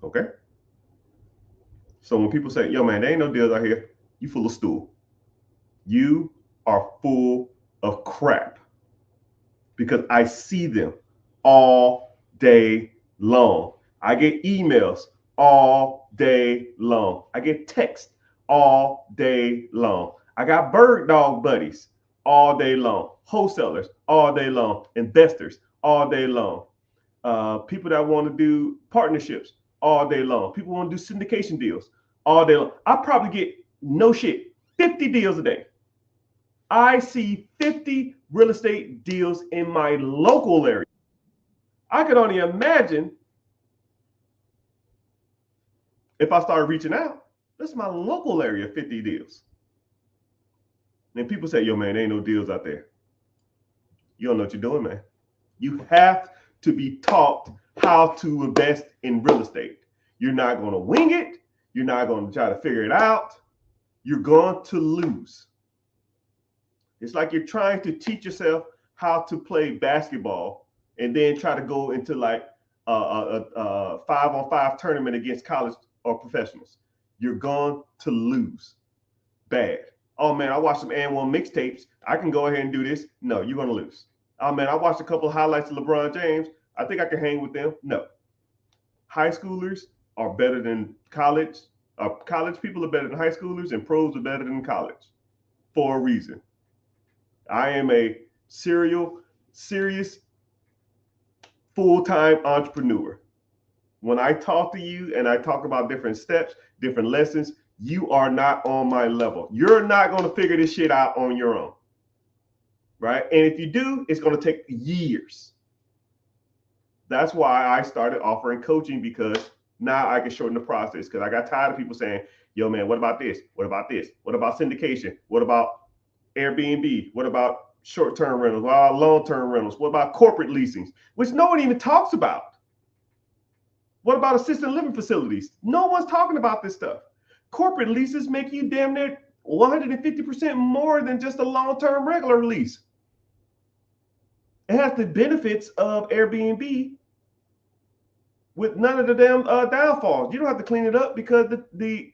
Okay? So when people say, yo man, there ain't no deals out here, you full of stool. You are full of crap, because I see them all day long. I get emails all day long. I get texts all day long. I got bird dog buddies all day long, wholesalers all day long, investors all day long. People that want to do partnerships all day long. People want to do syndication deals all day long. I probably get no shit 50 deals a day. I see 50 real estate deals in my local area. I could only imagine if I started reaching out. That's my local area, 50 deals. And people say, yo, man, there ain't no deals out there. You don't know what you're doing, man. You have to be taught how to invest in real estate. You're not going to wing it. You're not going to try to figure it out. You're going to lose. It's like you're trying to teach yourself how to play basketball and then try to go into like a 5-on-5 tournament against college or professionals. You're going to lose bad. Oh man, I watched some And1 mixtapes. I can go ahead and do this. No, you're going to lose. Oh man, I watched a couple of highlights of LeBron James. I think I can hang with them. No. High schoolers are better than college. College people are better than high schoolers, and pros are better than college for a reason. I am a serious, full-time entrepreneur. When I talk to you and I talk about different steps, different lessons, you are not on my level. You're not going to figure this shit out on your own. Right? And if you do, it's going to take years. That's why I started offering coaching, because now I can shorten the process, because I got tired of people saying, yo, man, what about this? What about this? What about syndication? What about Airbnb? What about short-term rentals? What about long-term rentals? What about corporate leasings, which no one even talks about? What about assisted living facilities? No one's talking about this stuff. Corporate leases make you damn near 150% more than just a long-term regular lease. It has the benefits of Airbnb with none of the damn downfalls. You don't have to clean it up because the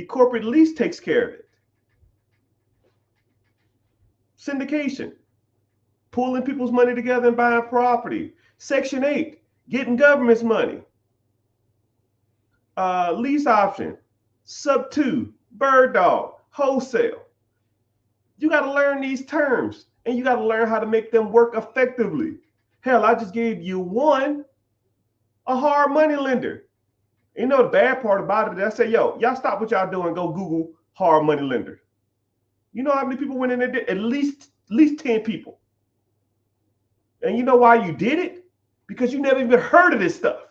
corporate lease takes care of it. Syndication, pulling people's money together and buying property. Section 8, getting government's money. Lease option, sub 2, bird dog, wholesale. You got to learn these terms, and you got to learn how to make them work effectively. Hell, I just gave you one, a hard money lender. You know the bad part about it? I say, yo, y'all stop what y'all doing, go Google hard money lender. You know how many people went in there? At least 10 people. And you know why you did it? Because you never even heard of this stuff.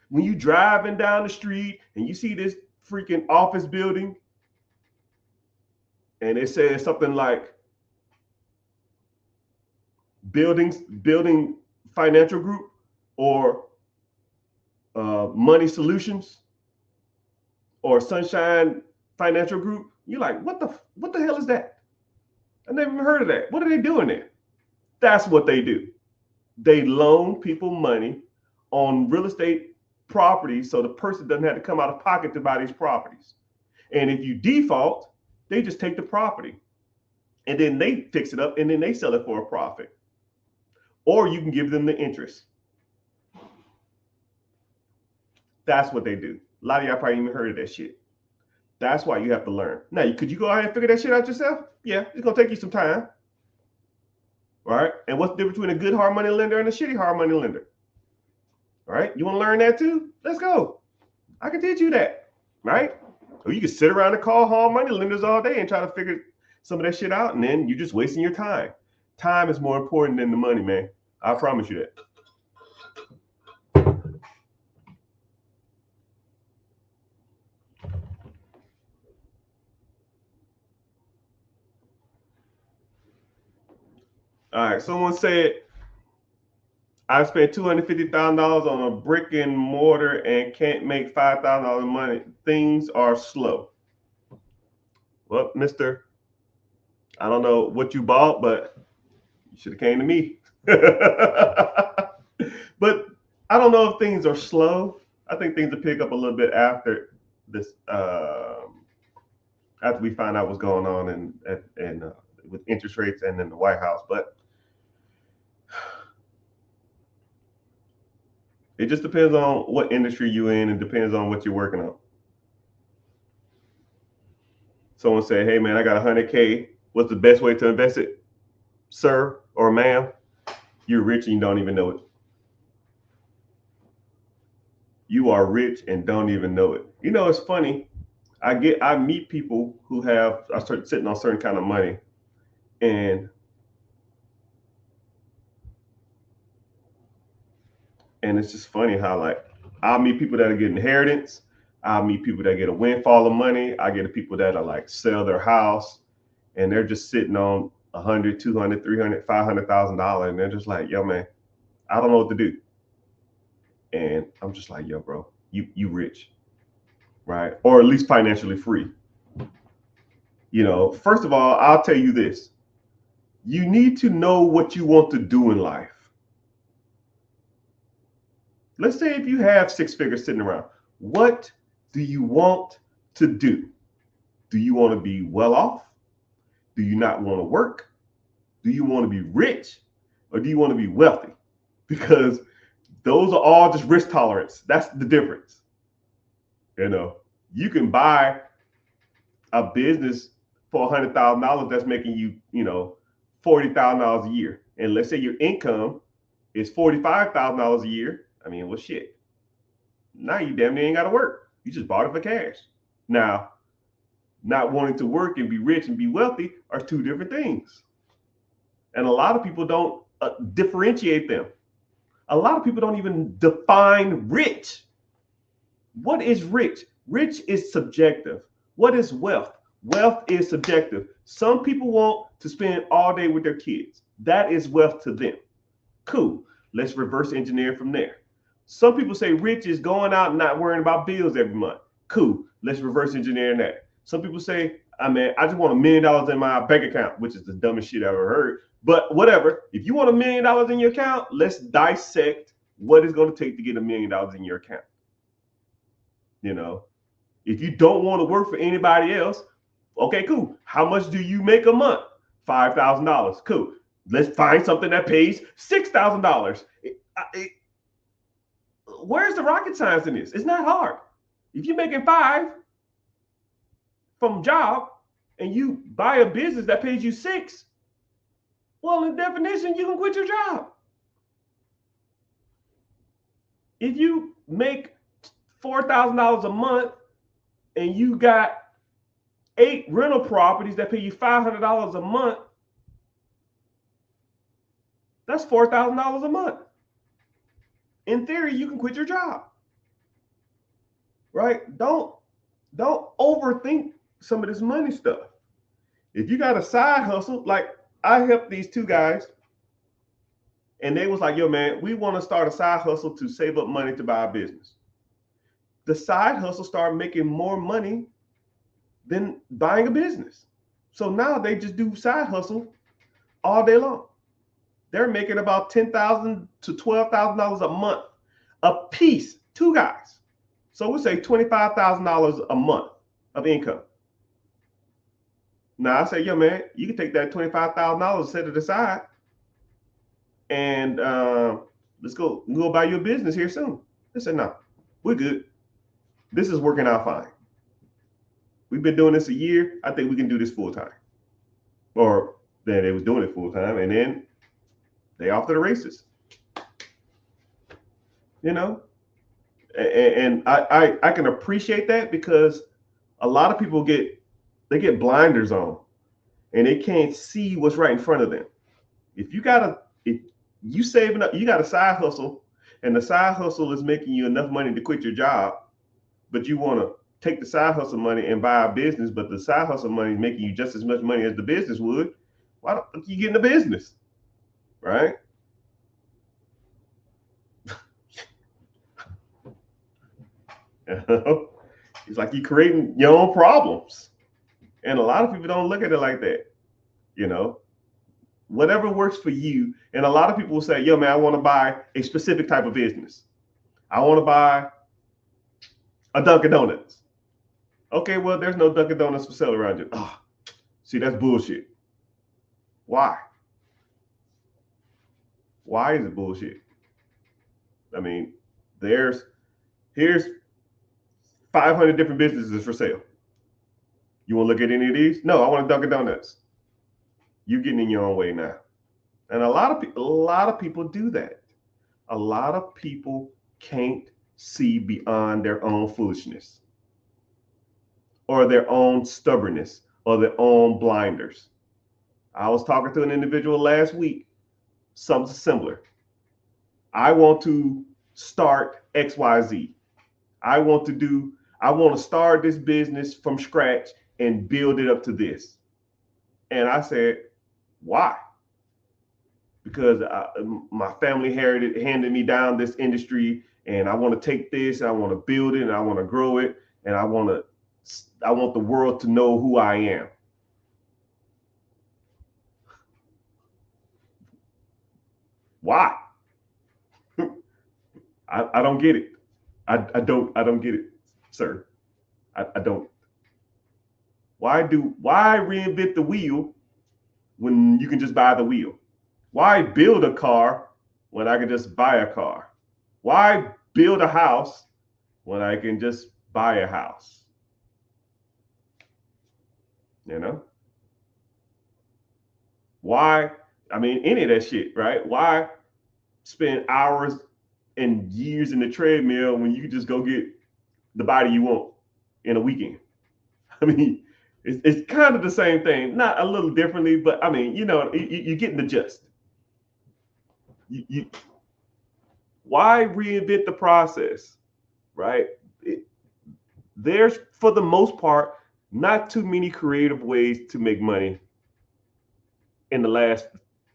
When you driving down the street and you see this freaking office building, and it says something like building financial group or money solutions or Sunshine Financial Group, you're like, what the hell is that? I never even heard of that. What are they doing there? That's what they do. They loan people money on real estate properties so the person doesn't have to come out of pocket to buy these properties. And if you default, they just take the property and then they fix it up and then they sell it for a profit. Or you can give them the interest. That's what they do. A lot of y'all probably even heard of that shit. That's why you have to learn. Now, could you go ahead and figure that shit out yourself? Yeah, it's going to take you some time. Right? And what's the difference between a good hard money lender and a shitty hard money lender? All right? You want to learn that too? Let's go. I can teach you that. Right? Or you can sit around and call hard money lenders all day and try to figure some of that shit out, and then you're just wasting your time. Time is more important than the money, man. I promise you that. All right, someone said, I spent $250,000 on a brick and mortar and can't make $5,000 money. Things are slow. Well, mister, I don't know what you bought, but you should have came to me. But I don't know if things are slow. I think things will pick up a little bit after this, after we find out what's going on and with interest rates and in the White House. But it just depends on what industry you're in and depends on what you're working on. Someone said, hey man, I got 100K. What's the best way to invest it? Sir or ma'am, you're rich and you don't even know it. you are rich and don't even know it. You know, it's funny. I meet people who I start sitting on certain kind of money, and it's just funny how, like, I'll meet people that get inheritance. I'll meet people that get a windfall of money. I get people that are like sell their house and they're just sitting on 100, 200, 300, $500,000, and they're just like, yo, man, I don't know what to do. And I'm just like, yo, bro, you rich, right? Or at least financially free. You know, first of all, I'll tell you this. You need to know what you want to do in life. Let's say if you have six figures sitting around, what do you want to do? Do you want to be well off? Do you not want to work? Do you want to be rich? Or do you want to be wealthy? Because those are all just risk tolerance. That's the difference. You know, you can buy a business for $100,000 that's making you, $40,000 a year. And let's say your income is $45,000 a year. I mean, well, shit. Now you damn near ain't got to work. You just bought it for cash. Now, not wanting to work and be rich and be wealthy are two different things. And a lot of people don't differentiate them. A lot of people don't even define rich. What is rich? Rich is subjective. What is wealth? Wealth is subjective. Some people want to spend all day with their kids. That is wealth to them. Cool. Let's reverse engineer from there. Some people say rich is going out and not worrying about bills every month. Cool. Let's reverse engineer that. Some people say, I just want $1 million in my bank account, which is the dumbest shit I've ever heard. But whatever. If you want $1 million in your account, let's dissect what it's going to take to get $1 million in your account. You know, if you don't want to work for anybody else, okay, cool. How much do you make a month? $5,000. Cool. Let's find something that pays $6,000. Where's the rocket science in this? It's not hard. If you're making $5,000 from job and you buy a business that pays you $6,000, well, in definition, you can quit your job. If you make $4,000 a month and you got 8 rental properties that pay you $500 a month, that's $4,000 a month. In theory, you can quit your job, right? Don't overthink some of this money stuff. If you got a side hustle, like I helped these two guys, and they was like, yo, man, we want to start a side hustle to save up money to buy a business. The side hustle started making more money than buying a business. So now they just do side hustle all day long. They're making about $10,000 to $12,000 a month a piece, two guys. So we say $25,000 a month of income. Now I say, yo, man, you can take that $25,000, set it aside, and let's go buy you a business here soon. They said, no, we're good. This is working out fine. We've been doing this a year. I think we can do this full time. Or then they was doing it full time, and then they off to the races. You know, and I can appreciate that, because a lot of people get blinders on, and they can't see what's right in front of them. If you saving up, you got a side hustle, and the side hustle is making you enough money to quit your job, but you want to take the side hustle money and buy a business, but the side hustle money is making you just as much money as the business would, why don't you get in the business, right? It's like you're creating your own problems. And a lot of people don't look at it like that. You know, whatever works for you. And a lot of people will say, yo, man, I want to buy a specific type of business. I want to buy a Dunkin' Donuts. Okay, well, there's no Dunkin' Donuts for sale around you. Oh, see, that's bullshit. Why? Why is it bullshit? I mean, here's 500 different businesses for sale. You want to look at any of these? No, I want a Dunkin' Donuts. You're getting in your own way now. And a lot of people do that. A lot of people can't see beyond their own foolishness or their own stubbornness or their own blinders. I was talking to an individual last week, something similar. I want to start XYZ. I want to do, I want to start this business from scratch and build it up to this. And I said, why? Because my family handed me down this industry, and I want to take this, and I want to build it, and I want to grow it, and I want the world to know who I am. Why? I don't get it. I don't get it, sir. I don't. Why reinvent the wheel when you can just buy the wheel? Why build a car when I can just buy a car? Why build a house when I can just buy a house? You know? Why? I mean, any of that shit, right? Why spend hours and years in the treadmill when you can just go get the body you want in a weekend? I mean, it's kind of the same thing, not a little differently, but I mean, you're getting the gist. You why reinvent the process, right? There's, for the most part, not too many creative ways to make money in the last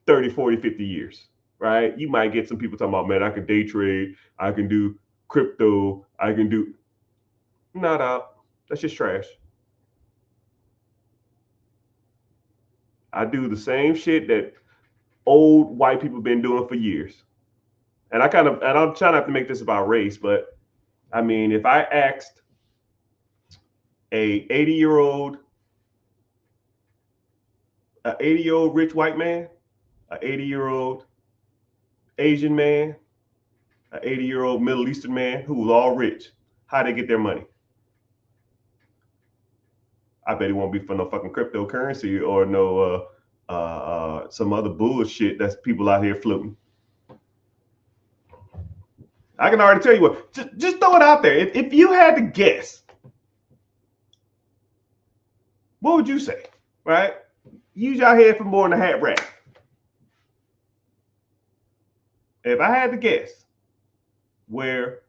30, 40, 50 years, right? You might get some people talking about, man, I can day trade, I can do crypto, I can do, not out. That's just trash. I do the same shit that old white people been doing for years. And I'm trying not to make this about race, but I mean, if I asked a 80-year-old, an 80-year-old rich white man, an 80-year-old Asian man, an 80-year-old Middle Eastern man who was all rich, how they get their money? I bet it won't be for no fucking cryptocurrency or no some other bullshit that's people out here floating. I can already tell you what. Just throw it out there. If you had to guess, what would you say? Right? Use your head for more than a hat rack. If I had to guess, where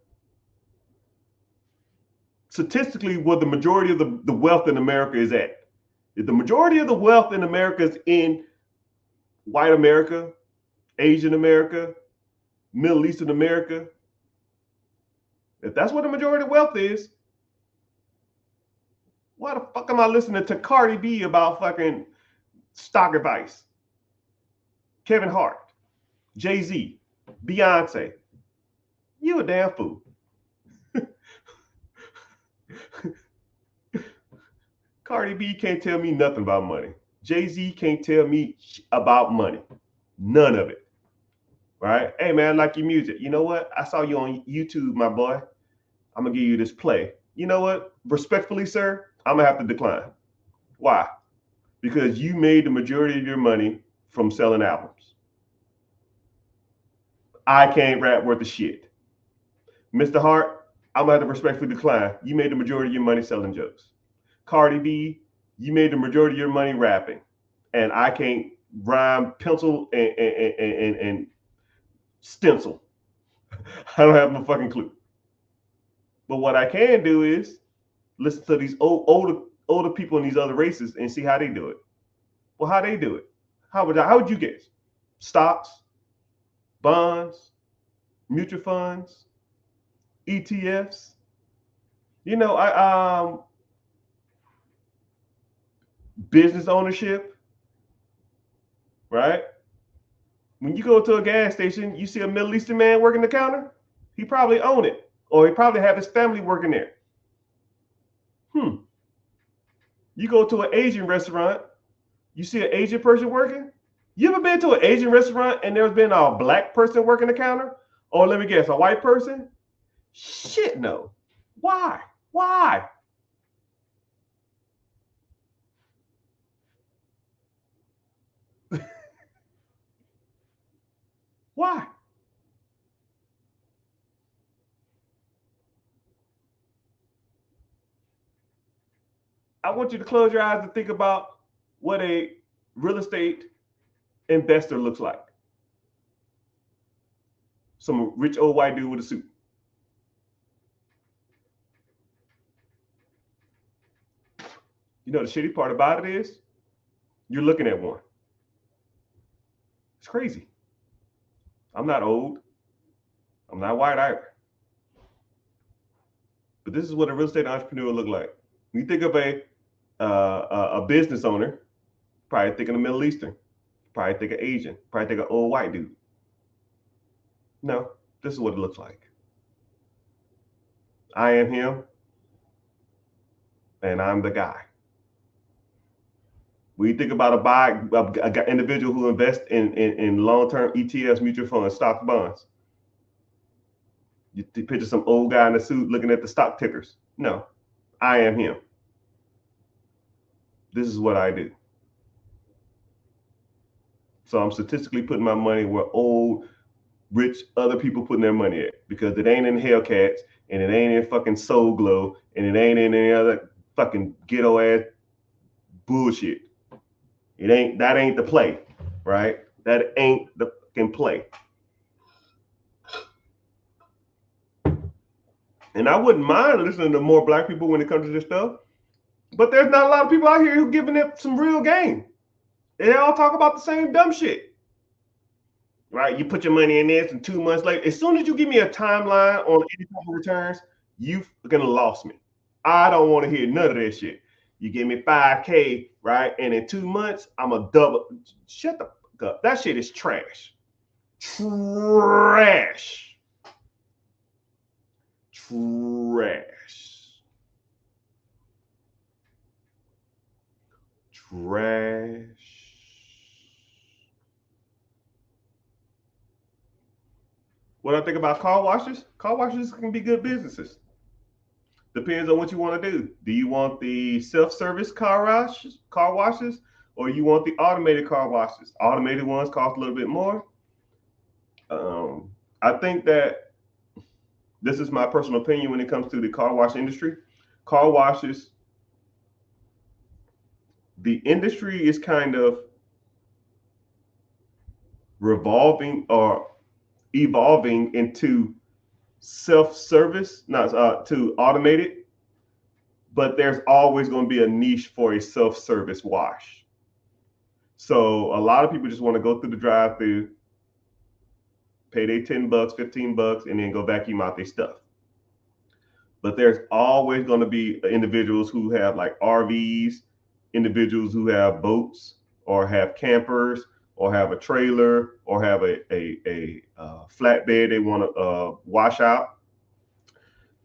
statistically what the majority of the wealth in America is at, if the majority of the wealth in America is in white America, Asian America, Middle Eastern America, if that's what the majority of wealth is, why the fuck am I listening to Cardi B about fucking stock advice? Kevin Hart, Jay-Z, Beyonce. You a damn fool. Cardi B can't tell me nothing about money. Jay-Z can't tell me about money. None of it. Right? Hey man, I like your music. You know what? I saw you on YouTube, my boy. I'm gonna give you this play. You know what? Respectfully, sir, I'm gonna have to decline. Why? Because you made the majority of your money from selling albums. I can't rap worth a shit. Mr. Hart, I'm gonna have to respectfully decline. You made the majority of your money selling jokes. Cardi B, you made the majority of your money rapping, and I can't rhyme, pencil, and stencil. I don't have no fucking clue. But what I can do is listen to these older people in these other races and see how they do it. Well, how they do it? How would you guess? Stocks, bonds, mutual funds, ETFs. I business ownership, right? When you go to a gas station, you see a Middle Eastern man working the counter, he probably own it, or he probably have his family working there. You go to an Asian restaurant, you see an Asian person working. You ever been to an Asian restaurant and there's been a black person working the counter? Or let me guess, a white person? Shit, no. Why? Why? Why? I want you to close your eyes and think about what a real estate investor looks like. Some rich old white dude with a suit. You know, the shitty part about it is you're looking at one. It's crazy. I'm not old. I'm not white either. But this is what a real estate entrepreneur look like. You think of a business owner, probably thinking of Middle Eastern, probably think of Asian, probably think of old white dude. No, this is what it looks like. I am him, and I'm the guy. When you think about a individual who invests in long-term ETFs, mutual funds, stock bonds, you picture some old guy in a suit looking at the stock tickers. No, I am him. This is what I do. So I'm statistically putting my money where old, rich other people putting their money at, because it ain't in Hellcats, and it ain't in fucking Soul Glow, and it ain't in any other fucking ghetto ass bullshit. That ain't the play, right? That ain't the fucking play. And I wouldn't mind listening to more black people when it comes to this stuff, but there's not a lot of people out here who giving it some real game. They all talk about the same dumb shit, right? You put your money in this, and 2 months later, as soon as you give me a timeline on any type of returns, you've gonna lost me. I don't want to hear none of that shit. You give me 5K, right? And in 2 months, I'm a double. Shut the fuck up. That shit is trash. Trash. Trash. Trash. What I think about car washes can be good businesses. Depends on what you want to do. Do you want the self-service car washes, or you want the automated car washes? Automated ones cost a little bit more. I think that this is my personal opinion when it comes to the car wash industry. Car washes, the industry is kind of revolving or evolving into self-service, not to automated, but there's always going to be a niche for a self-service wash. So a lot of people just want to go through the drive-through, pay their $10, $15, and then go vacuum out their stuff. But there's always going to be individuals who have like RVs, individuals who have boats or have campers or have a trailer or have a flatbed they want to wash out.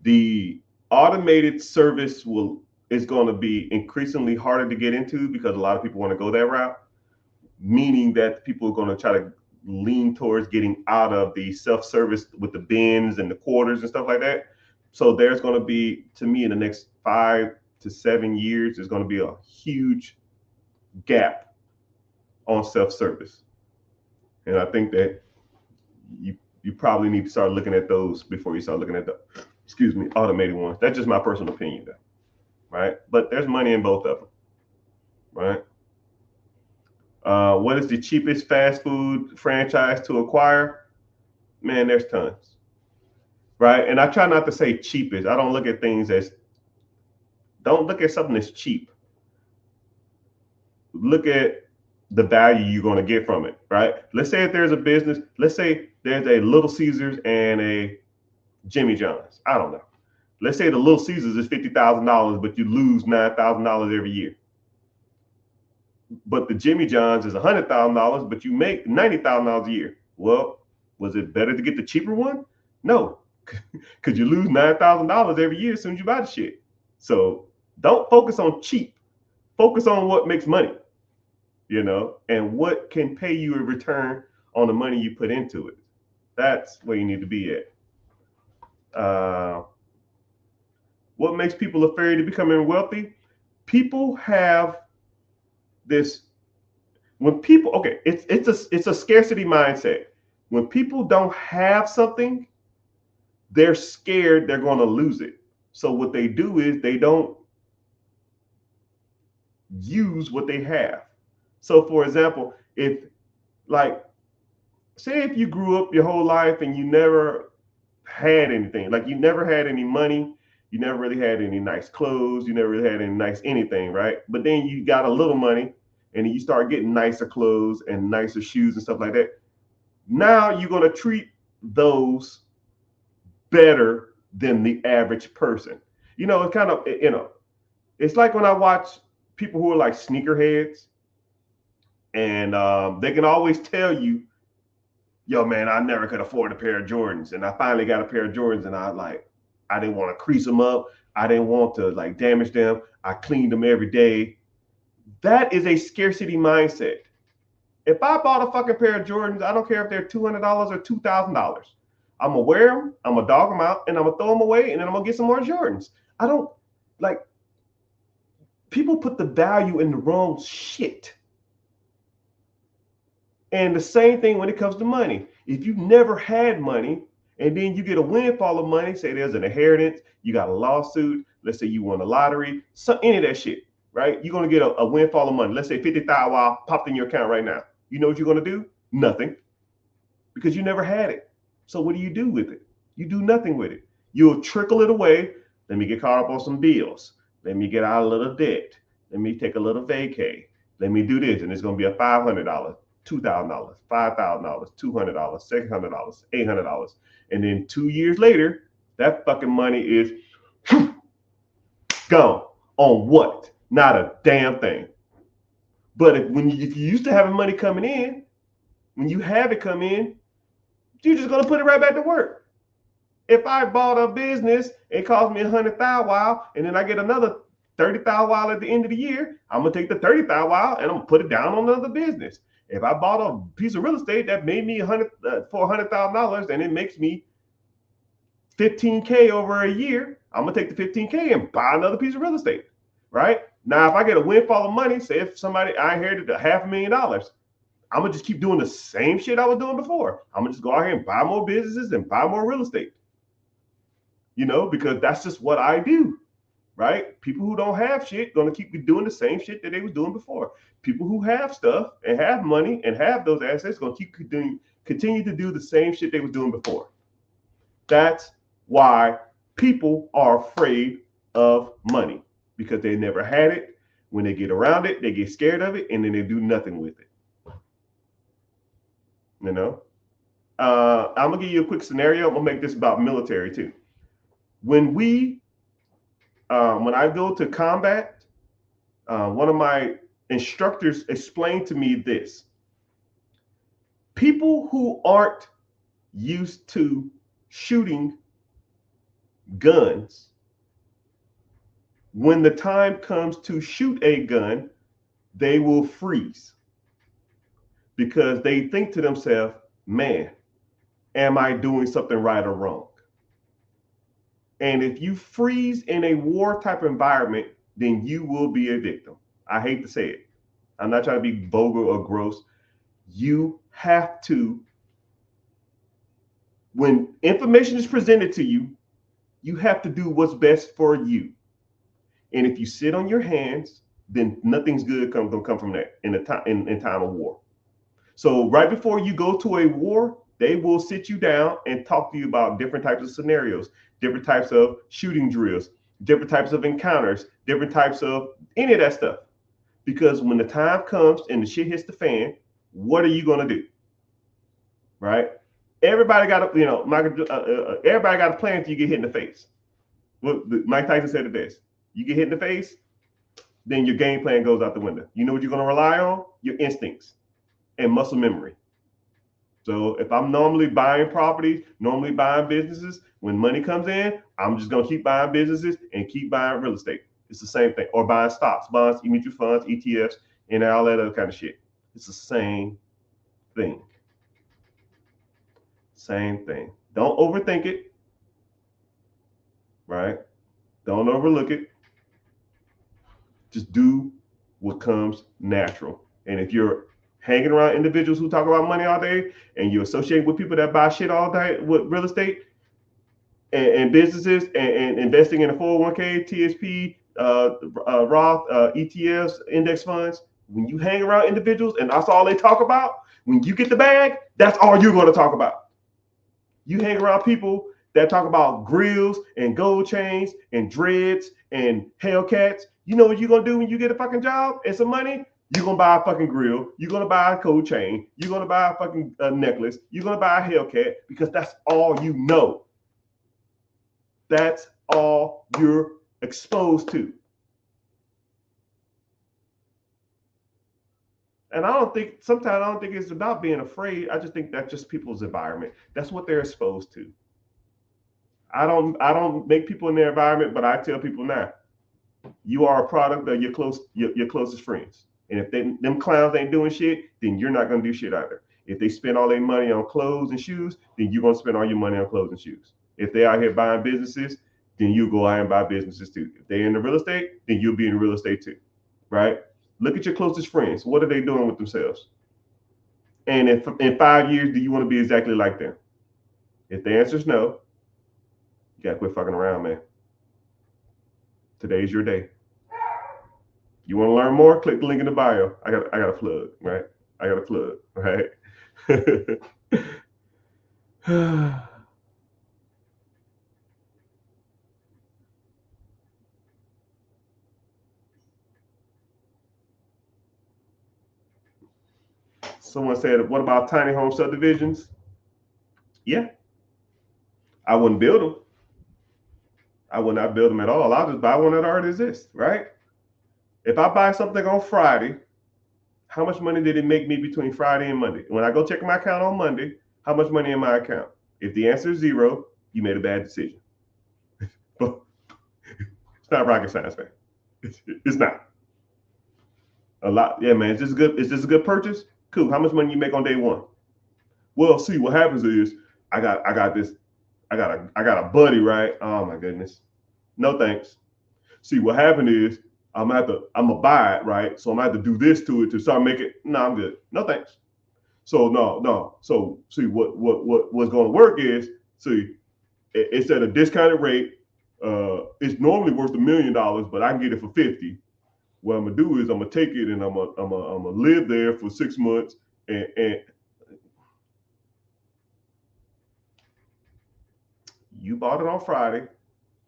The automated service is going to be increasingly harder to get into because a lot of people want to go that route, meaning that people are going to try to lean towards getting out of the self-service with the bins and the quarters and stuff like that. So there's going to be, to me, in the next 5 to 7 years, there's going to be a huge gap on self-service. And I think that you probably need to start looking at those before you start looking at the, automated ones. That's just my personal opinion, though, right? But there's money in both of them, right? What is the cheapest fast food franchise to acquire? Man, there's tons, right? And I try not to say cheapest. I don't look at things as, don't look at something that's cheap. Look at the value you're going to get from it, right? Let's say if there's a business, let's say there's a Little Caesars and a Jimmy John's. I don't know. Let's say the Little Caesars is $50,000, but you lose $9,000 every year. But the Jimmy John's is $100,000, but you make $90,000 a year. Well, was it better to get the cheaper one? No, because you lose $9,000 every year as soon as you buy the shit. So don't focus on cheap. Focus on what makes money, and what can pay you a return on the money you put into it. That's where you need to be at. What makes people afraid of becoming wealthy? People have this, when people, okay, it's a scarcity mindset. When people don't have something, they're scared they're going to lose it. So what they do is they don't use what they have. So, for example, if like, say if you grew up your whole life and you never had anything, like you never had any money, you never really had any nice clothes, you never really had any nice anything, right? But then you got a little money and you start getting nicer clothes and nicer shoes and stuff like that. Now you're going to treat those better than the average person. It's kind of, it's like when I watch people who are like sneakerheads, and they can always tell you, yo, man, I never could afford a pair of Jordans. And I finally got a pair of Jordans, and I didn't want to crease them up. I didn't want to like damage them. I cleaned them every day. That is a scarcity mindset. If I bought a fucking pair of Jordans, I don't care if they're $200 or $2,000. I'm gonna wear them, I'm gonna dog them out, and I'm gonna throw them away, and then I'm gonna get some more Jordans. I don't like, people put the value in the wrong shit. And the same thing when it comes to money. If you never had money and then you get a windfall of money, say there's an inheritance, you got a lawsuit, let's say you won a lottery, any of that shit, right? You're going to get a windfall of money. Let's say 50,000 popped in your account right now. You know what you're going to do? Nothing, because you never had it. So what do you do with it? You do nothing with it. You'll trickle it away. Let me get caught up on some bills. Let me get out a little debt. Let me take a little vacay. Let me do this. And it's going to be a $500, $2,000, $5,000, $200, $600, $800. And then 2 years later, that fucking money is gone. On what? Not a damn thing. But if you used to having money coming in, when you have it come in, you're just gonna put it right back to work. If I bought a business, it cost me $100,000, and then I get another $30,000 at the end of the year, I'm gonna take the $30,000 and I'm gonna put it down on another business. If I bought a piece of real estate that made me $100,000 and it makes me $15K over a year, I'm gonna take the $15K and buy another piece of real estate, right? Now, if I get a windfall of money, say if I inherited $500,000, I'm gonna just keep doing the same shit I was doing before. I'm gonna just go out here and buy more businesses and buy more real estate, because that's just what I do, right? People who don't have shit gonna keep doing the same shit that they was doing before. People who have stuff and have money and have those assets gonna continue to do the same shit they was doing before. That's why people are afraid of money, because they never had it. When they get around it, they get scared of it, and then they do nothing with it. I'm gonna give you a quick scenario. I'm gonna make this about military too. When I go to combat, one of my instructors explained to me this: people who aren't used to shooting guns, when the time comes to shoot a gun, they will freeze, because they think to themselves, man, am I doing something right or wrong? And if you freeze in a war type environment, then you will be a victim. I hate to say it. I'm not trying to be vulgar or gross. You have to, when information is presented to you, you have to do what's best for you. And if you sit on your hands, then nothing's good gonna come from that in time of war. So right before you go to a war, they will sit you down and talk to you about different types of scenarios, different types of shooting drills, different types of encounters, different types of any of that stuff. Because when the time comes and the shit hits the fan, what are you gonna do? Right? Everybody got everybody got a plan until you get hit in the face. Well, Mike Tyson said it best: you get hit in the face, then your game plan goes out the window. You know what you're gonna rely on? Your instincts and muscle memory. So if I'm normally buying properties, normally buying businesses, when money comes in, I'm just gonna keep buying businesses and keep buying real estate. It's the same thing. Or buying stocks, bonds, mutual funds, ETFs, and all that other kind of shit. It's the same thing. Same thing. Don't overthink it, right? Don't overlook it. Just do what comes natural. And if you're hanging around individuals who talk about money all day, and you associate with people that buy shit all day with real estate and businesses and investing in a 401k, TSP, Roth ETFs, index funds. When you hang around individuals and that's all they talk about, when you get the bag, that's all you're going to talk about. You hang around people that talk about grills and gold chains and dreads and Hellcats. You know what you're going to do when you get a fucking job and some money? You're going to buy a fucking grill. You're going to buy a gold chain. You're going to buy a fucking necklace. You're going to buy a Hellcat because that's all you know. That's all you're exposed to. And sometimes I don't think it's about being afraid. I just think that's just people's environment. That's what they're exposed to. I don't make people in their environment, but I tell people now, you are a product of your closest friends. And if them clowns ain't doing shit, then you're not gonna do shit either. If they spend all their money on clothes and shoes, then you're gonna spend all your money on clothes and shoes. If they out here buying businesses, then you go out and buy businesses too. If they're in the real estate, then you'll be in real estate too, right? Look at your closest friends. What are they doing with themselves? And in 5 years, do you want to be exactly like them? If the answer is no, you gotta quit fucking around, man. Today's your day. You want to learn more? Click the link in the bio. I got a plug, right? I got a plug, right? Someone said, "What about tiny home subdivisions?" Yeah, I wouldn't build them. I would not build them at all. I'll just buy one that already exists, right? If I buy something on Friday, how much money did it make me between Friday and Monday? When I go check my account on Monday, how much money in my account? If the answer is zero, you made a bad decision. But it's not rocket science, man. It's not. A lot, yeah, man. Is this good? Is this a good purchase? Cool. How much money you make on day one? Well, see, what happens is I got this, I got a buddy, right? Oh my goodness. No thanks. See, what happened is I'm gonna buy it, right? So I'm gonna have to do this to it to start making it. No, I'm good. No thanks. So no. So see what's gonna work is see it's at a discounted rate. It's normally worth $1 million, but I can get it for 50. What I'm gonna do is I'm gonna take it and I'm gonna live there for 6 months and you bought it on Friday.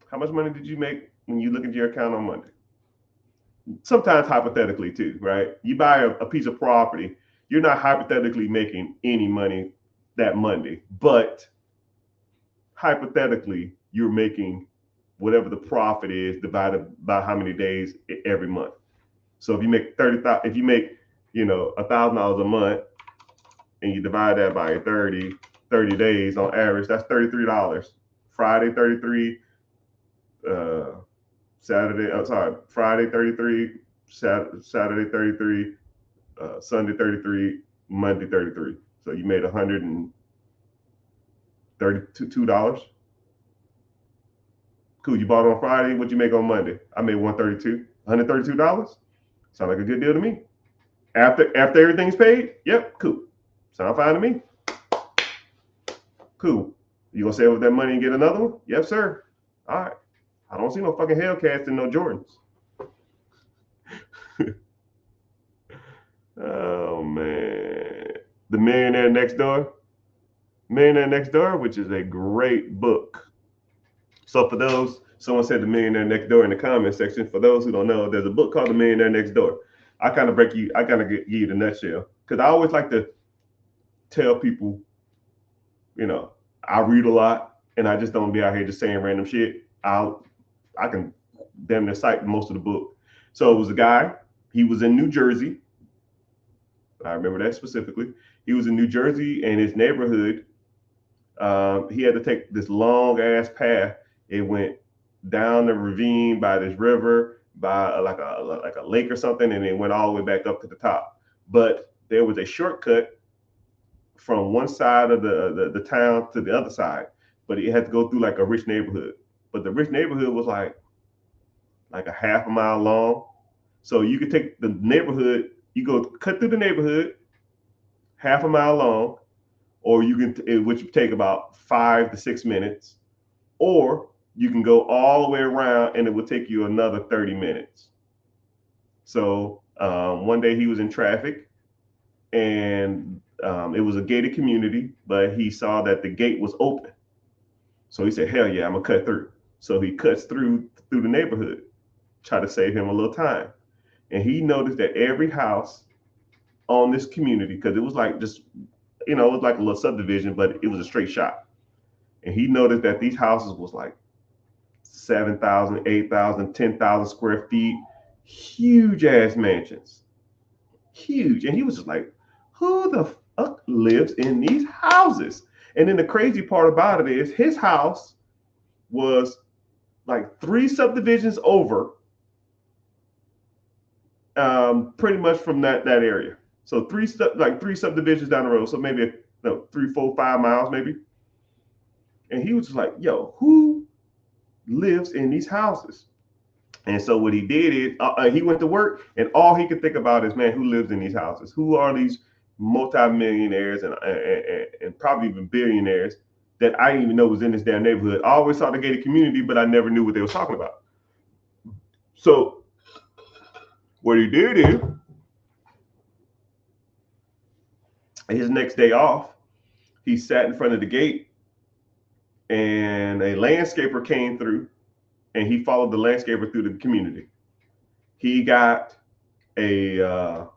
How much money did you make when you look at your account on Monday? Sometimes hypothetically too, right? You buy a piece of property, you're not hypothetically making any money that Monday, but hypothetically you're making whatever the profit is divided by how many days every month. So if you make 30,000, if you make $1,000 a month and you divide that by 30 days on average, that's $33. Friday 33, Saturday, Friday 33, Saturday 33, Sunday 33, Monday 33. So you made $132. Cool. You bought it on Friday. What'd you make on Monday? I made $132. Sound like a good deal to me. After everything's paid, yep, cool. Sound fine to me. Cool. You gonna save up that money and get another one? Yes, sir. All right. I don't see no fucking Hellcats and no Jordans. Oh man. The Millionaire Next Door. Millionaire Next Door, which is a great book. So for those, someone said The Millionaire Next Door in the comment section. For those who don't know, there's a book called The Millionaire Next Door. I kind of give you the nutshell because I always like to tell people, I read a lot and I just don't be out here just saying random shit. I can damn near cite most of the book. So it was a guy. He was in New Jersey. I remember that specifically. He was in New Jersey and his neighborhood. He had to take this long ass path. It went down the ravine by this river, by like a lake or something, and it went all the way back up to the top. But there was a shortcut from one side of the town to the other side, but it had to go through like a rich neighborhood. But the rich neighborhood was like a half a mile long. So you could take the neighborhood, you go cut through the neighborhood, half a mile long, or you can, which would take about 5 to 6 minutes, or You can go all the way around and it will take you another 30 minutes. So one day he was in traffic and it was a gated community, but he saw that the gate was open. So he said, hell yeah, I'm gonna cut through. So he cuts through the neighborhood, try to save him a little time. And he noticed that every house on this community, because it was like just, it was like a little subdivision, but it was a straight shot. And he noticed that these houses was like 7,000, 8,000, 10,000 square feet, huge ass mansions, huge. And he was just like, who the fuck lives in these houses? And then the crazy part about it is his house was like 3 subdivisions over, pretty much from that area. So three subdivisions down the road. So maybe 3, 4, 5 miles maybe. And he was just like, yo, who lives in these houses? And so what he did is he went to work, and all he could think about is, man, who lives in these houses? Who are these multimillionaires and probably even billionaires that I didn't even know was in this damn neighborhood? I always saw the gated community, but I never knew what they were talking about. So what he did is, his next day off, he sat in front of the gate, and a landscaper came through, and he followed the landscaper through the community. He got a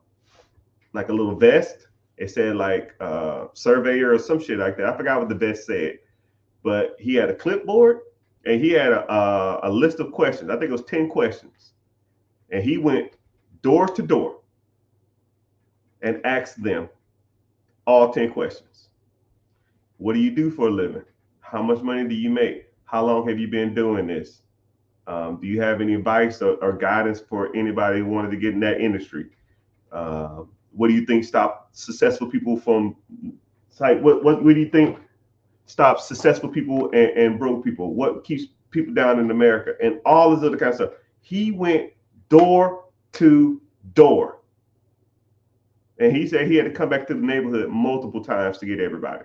like a little vest. It said like surveyor or some shit like that. I forgot what the vest said, but he had a clipboard and he had a list of questions. I think it was 10 questions, and he went door to door and asked them all 10 questions. What do you do for a living? How much money do you make? How long have you been doing this? Do you have any advice or guidance for anybody who wanted to get in that industry? What do you think stops successful people from, like, what do you think stops successful people and broke people? What keeps people down in America? And all this other kind of stuff. He went door to door. And he said he had to come back to the neighborhood multiple times to get everybody.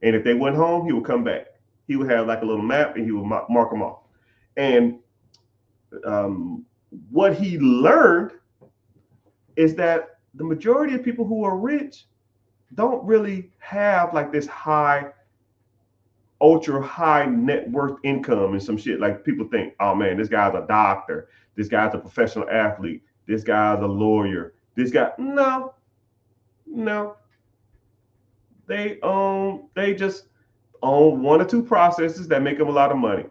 And if they went home, he would come back. He would have like a little map and he would mark them off. And what he learned is that the majority of people who are rich don't really have like this ultra high net worth income and some shit. Like people think, oh man, this guy's a doctor, this guy's a professional athlete, this guy's a lawyer, this guy. No. They just own 1 or 2 processes that make them a lot of money,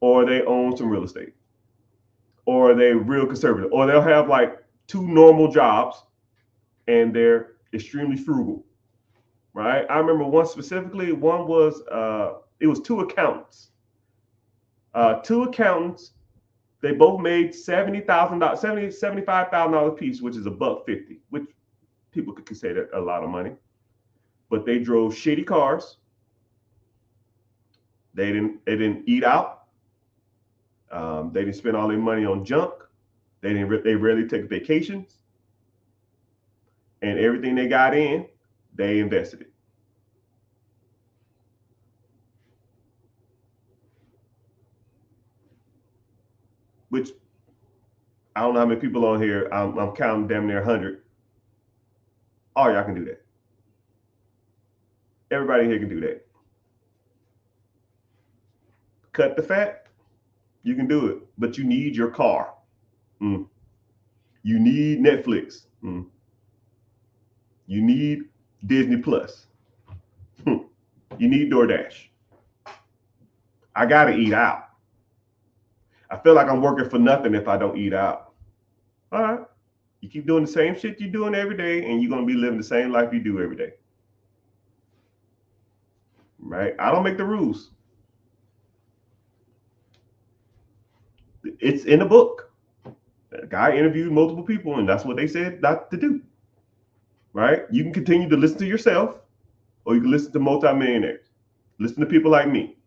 or they own some real estate, or they're real conservative, or they'll have like 2 normal jobs and they're extremely frugal, right? I remember one specifically. One was it was 2 accountants. 2 accountants. They both made $70,000, $75,000 a piece, which is $1.50, which people could consider a lot of money. But they drove shitty cars. They didn't eat out. They didn't spend all their money on junk. They rarely took vacations. And everything they got in, they invested it. Which, I don't know how many people on here. I'm counting damn near 100. All y'all can do that. Everybody here can do that. Cut the fat. You can do it, but you need your car. You need Netflix. You need Disney Plus. You need DoorDash. I gotta eat out. I feel like I'm working for nothing if I don't eat out. All right. You keep doing the same shit you're doing every day, and you're gonna be living the same life you do every day. Right? I don't make the rules. It's in a book. A guy interviewed multiple people, and that's what they said not to do. Right? You can continue to listen to yourself, or you can listen to multimillionaires. Listen to people like me.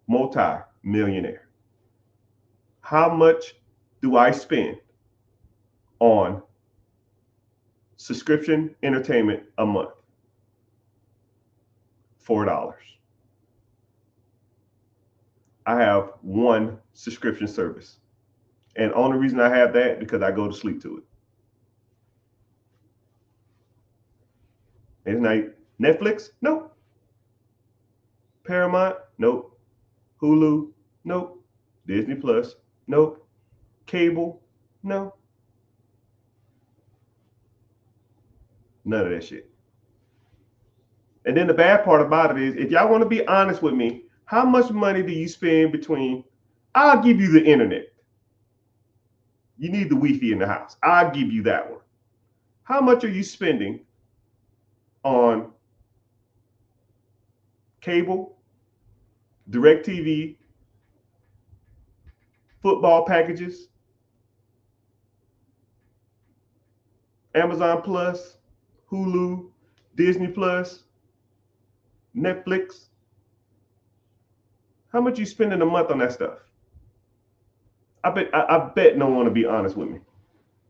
Multi-millionaire. How much do I spend on subscription entertainment a month? $4. I have one subscription service. And only reason I have that because I go to sleep to it. It's like Netflix? Nope. Paramount? Nope. Hulu? Nope. Disney Plus? Nope. Cable? No. None of that shit. And then the bad part about it is, if y'all want to be honest with me, how much money do you spend between, I'll give you the internet. You need the Wi-Fi in the house. I'll give you that one. How much are you spending on cable, DirecTV, football packages, Amazon Plus, Hulu, Disney Plus, Netflix? How much you spending a month on that stuff? I bet no one want to be honest with me,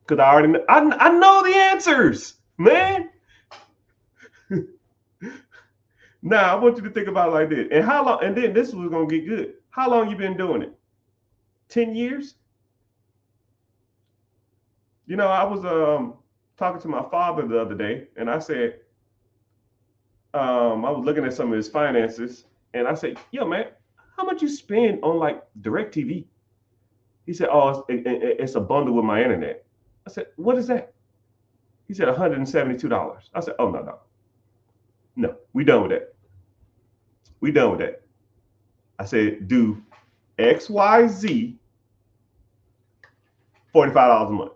because I already know, I know the answers, man. Now I want you to think about it like this. And how long? And then this was gonna get good. How long you been doing it? 10 years? You know, I was talking to my father the other day, and I said, I was looking at some of his finances, and I said, "Yo, man, how much you spend on like DirecTV?" He said, "Oh, it's a bundle with my internet." I said, "What is that?" He said, $172. I said, "Oh, no, we done with that. We done with that." I said, "Do XYZ, $45 a month,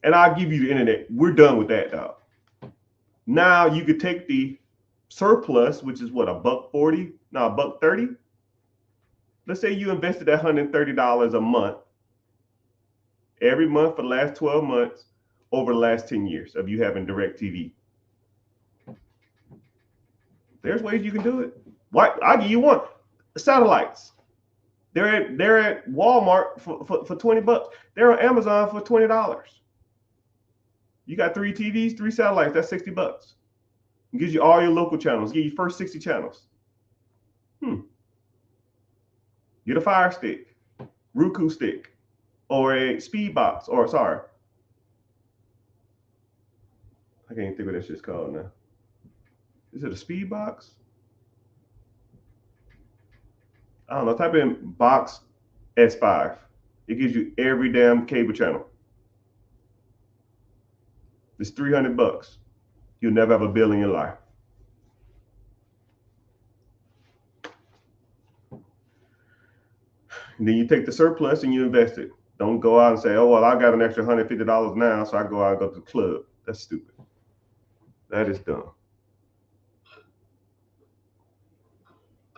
and I'll give you the internet. We're done with that, dog. Now you could take the surplus, which is what, $1.40, no, $1.30. Let's say you invested that $130 a month every month for the last 12 months over the last 10 years of you having DirecTV. There's ways you can do it. Why? I'll give you one. Satellites. They're at Walmart for $20. They're on Amazon for $20. You got 3 TVs, 3 satellites. That's $60. It gives you all your local channels. Give you first 60 channels. Get a Fire Stick, Roku stick, or a Speed Box, or sorry, I can't think what that shit's called now. Is it a Speed Box? I don't know. Type in Box S5. It gives you every damn cable channel. It's $300. You'll never have a bill in your life. And then you take the surplus and you invest it. Don't go out and say, "Oh, well, I got an extra $150 now, so I go out and go to the club." That's stupid. That is dumb.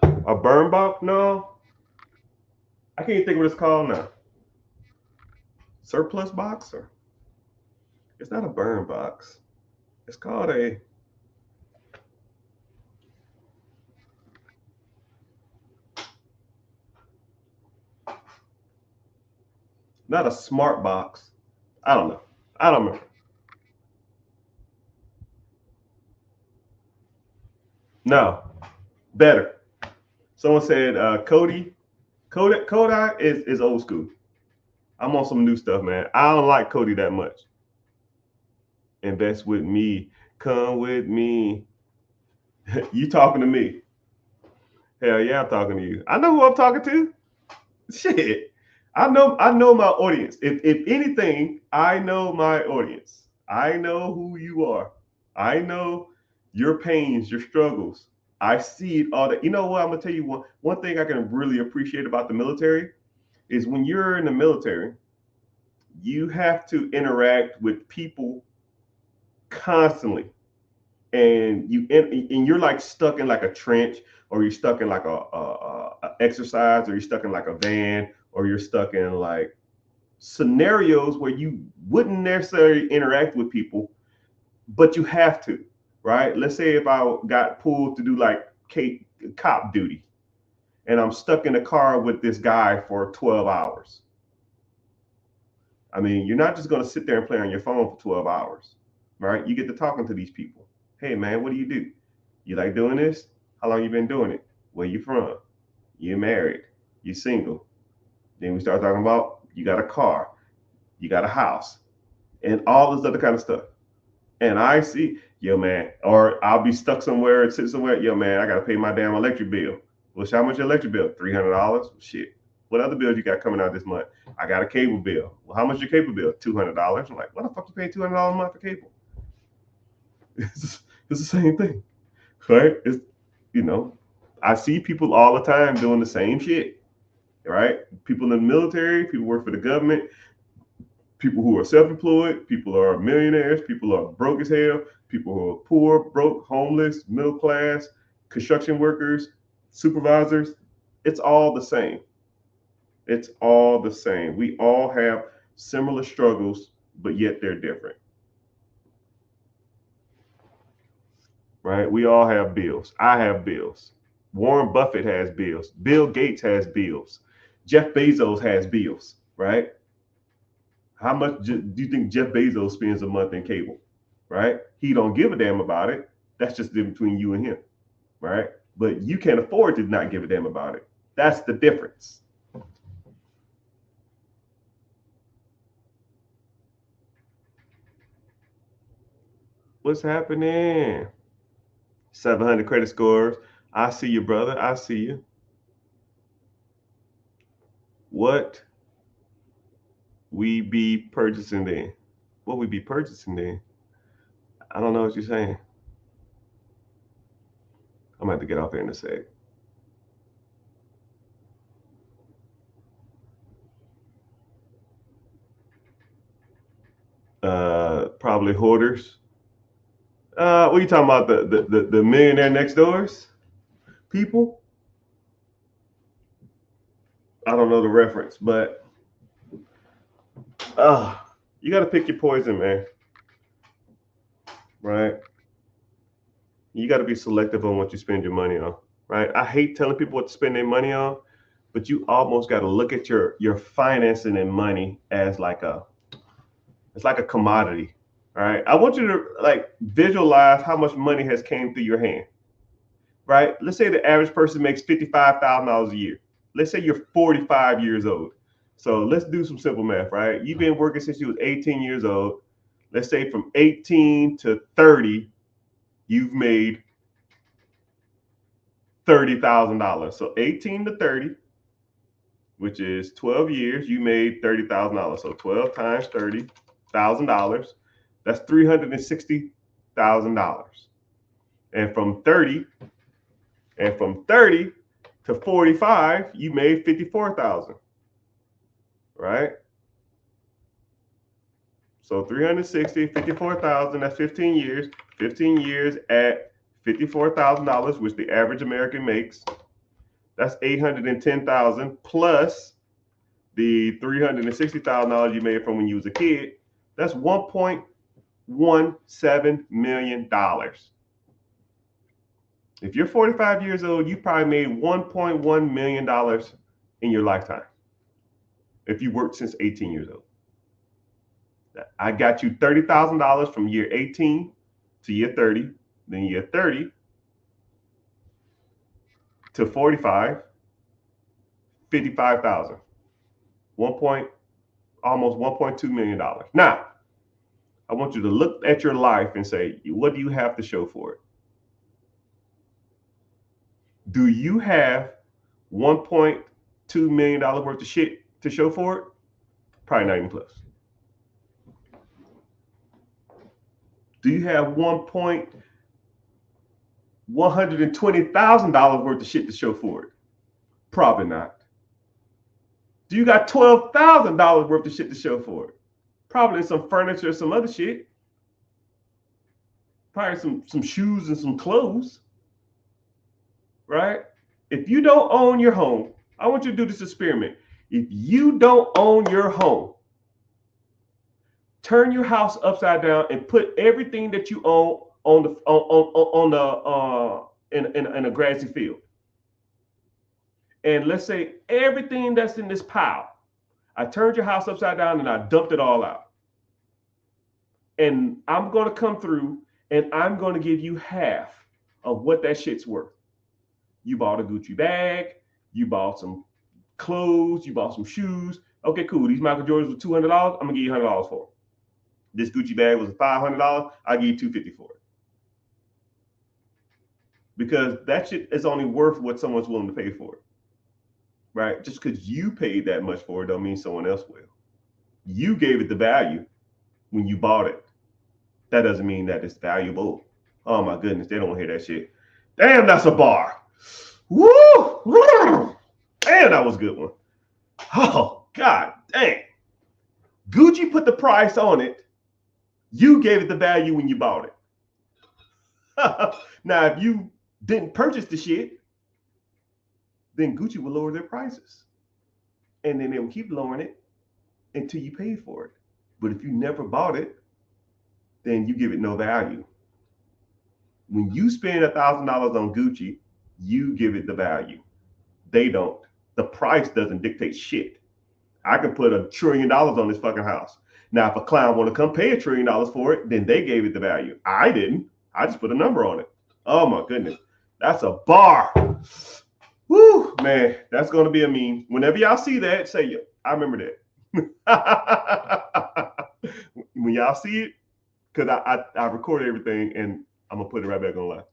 A burn box? No. I can't think what it's called now. Surplus box? Or it's not a burn box. It's called a, not a smart box. I don't know. I don't remember. No. Better. Someone said Kodak is old school. I'm on some new stuff, man. I don't like Kodi that much. Invest with me. Come with me. You talking to me? Hell yeah, I'm talking to you. I know who I'm talking to. Shit. I know my audience. If anything, I know my audience. I know who you are. I know your pains, your struggles. I see it all that. You know what? I'm gonna tell you one thing I can really appreciate about the military is when you're in the military, you have to interact with people constantly, and you're like stuck in like a trench, or you're stuck in like a exercise, or you're stuck in like a van, or you're stuck in like scenarios where you wouldn't necessarily interact with people, but you have to, right? Let's say if I got pulled to do like cop duty, and I'm stuck in a car with this guy for 12 hours. I mean, you're not just going to sit there and play on your phone for 12 hours, right? You get to talking to these people. "Hey, man, what do? You like doing this? How long you been doing it? Where you from? you're married, you're single. Then we start talking about you got a car, you got a house, and all this other kind of stuff. And I see, yo man, or I'll be stuck somewhere and sit somewhere, yo man, I gotta pay my damn electric bill. Well, how much your electric bill? $300. Shit. What other bills you got coming out this month? I got a cable bill. Well, how much your cable bill? $200. I'm like, what the fuck you pay $200 a month for cable? It's the same thing, right? It's you know, I see people all the time doing the same shit, right? People in the military, people work for the government, people who are self-employed, people who are millionaires, people who are broke as hell, people who are poor, broke, homeless, middle class, construction workers, supervisors. It's all the same. It's all the same. We all have similar struggles, but yet they're different, right? We all have bills. I have bills. Warren Buffett has bills. Bill Gates has bills. Jeff Bezos has bills, right? How much do you think Jeff Bezos spends a month in cable, right? He don't give a damn about it. That's just between you and him, right? But you can't afford to not give a damn about it. That's the difference. What's happening? 700 credit scores. I see you, brother. I see you. What we be purchasing then? What we be purchasing then? I don't know what you're saying. I'm gonna have to get off there in a sec. Probably hoarders. What are you talking about? The millionaire next doors people? I don't know the reference, but uh, you got to pick your poison, man. Right? You got to be selective on what you spend your money on. Right? I hate telling people what to spend their money on, but you almost got to look at your financing and money as like a it's like a commodity. Right? I want you to like visualize how much money has came through your hand. Right? Let's say the average person makes $55,000 a year. Let's say you're 45 years old. So let's do some simple math, right? You've been working since you was 18 years old. Let's say from 18 to 30, you've made $30,000. So 18 to 30, which is 12 years, you made $30,000. So 12 times $30,000, that's $360,000. And from 30 to 45, you made 54,000, right? So 360, 54,000, that's 15 years. 15 years at $54,000, which the average American makes. That's 810,000 plus the $360,000 you made from when you was a kid. That's $1.17 million. If you're 45 years old, you probably made $1.1 million in your lifetime. If you worked since 18 years old. I got you $30,000 from year 18 to year 30, then year 30 to 45, 55,000. 1 point, almost $1.2 million. Now, I want you to look at your life and say, what do you have to show for it? Do you have $1.2 million worth of shit to show for it? Probably not even close. Do you have $120,000 worth of shit to show for it? Probably not. Do you got $12,000 worth of shit to show for it? Probably some furniture, some other shit. Probably some shoes and some clothes. Right? If you don't own your home, I want you to do this experiment. If you don't own your home, turn your house upside down and put everything that you own on the in a grassy field. And let's say everything that's in this pile, I turned your house upside down and I dumped it all out. And I'm going to come through and I'm going to give you half of what that shit's worth. You bought a Gucci bag, You bought some clothes, you bought some shoes. Okay, cool. These Michael Jordans were $200. I'm gonna give you $100 for them. This Gucci bag was $500. I'll give you $250 for it. Because that shit is only worth what someone's willing to pay for it. Right? Just because you paid that much for it don't mean someone else will. You gave it the value when you bought it. That doesn't mean that it's valuable. Oh my goodness, they don't want to hear that shit. Damn, that's a bar. Woo! Damn, that was a good one. Oh, God dang. Gucci put the price on it. You gave it the value when you bought it. Now, if you didn't purchase the shit, then Gucci will lower their prices. And then they will keep lowering it until you pay for it. But if you never bought it, then you give it no value. When you spend $1,000 on Gucci, you give it the value. They don't. The price doesn't dictate shit. I can put $1 trillion on this fucking house. Now, if a clown want to come pay $1 trillion for it, then they gave it the value. I didn't. I just put a number on it. Oh my goodness. That's a bar. Woo, man, that's going to be a meme. Whenever y'all see that, say, I remember that. When y'all see it, because I recorded everything and I'm going to put it right back on live.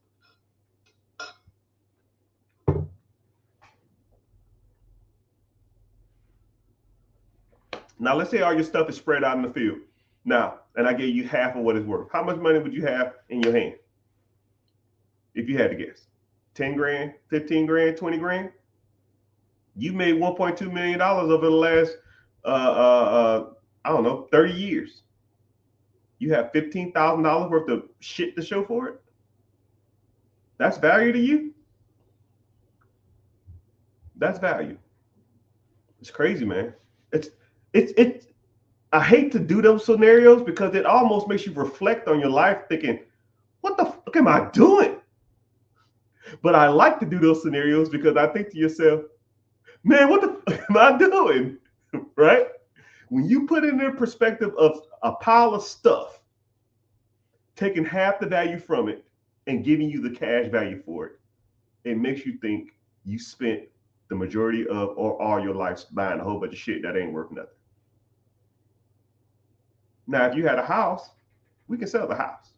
Now, let's say all your stuff is spread out in the field. Now, and I gave you half of what it's worth. How much money would you have in your hand? If you had to guess. 10 grand, 15 grand, 20 grand? You made $1.2 million over the last, I don't know, 30 years. You have $15,000 worth of shit to show for it? That's value to you? That's value. It's crazy, man. It's I hate to do those scenarios because it almost makes you reflect on your life thinking, what the fuck am I doing? But I like to do those scenarios because I think to yourself, man, what the fuck am I doing? Right? When you put in the perspective of a pile of stuff, taking half the value from it and giving you the cash value for it, it makes you think you spent the majority of or all your life buying a whole bunch of shit that ain't worth nothing. Now, if you had a house, we can sell the house.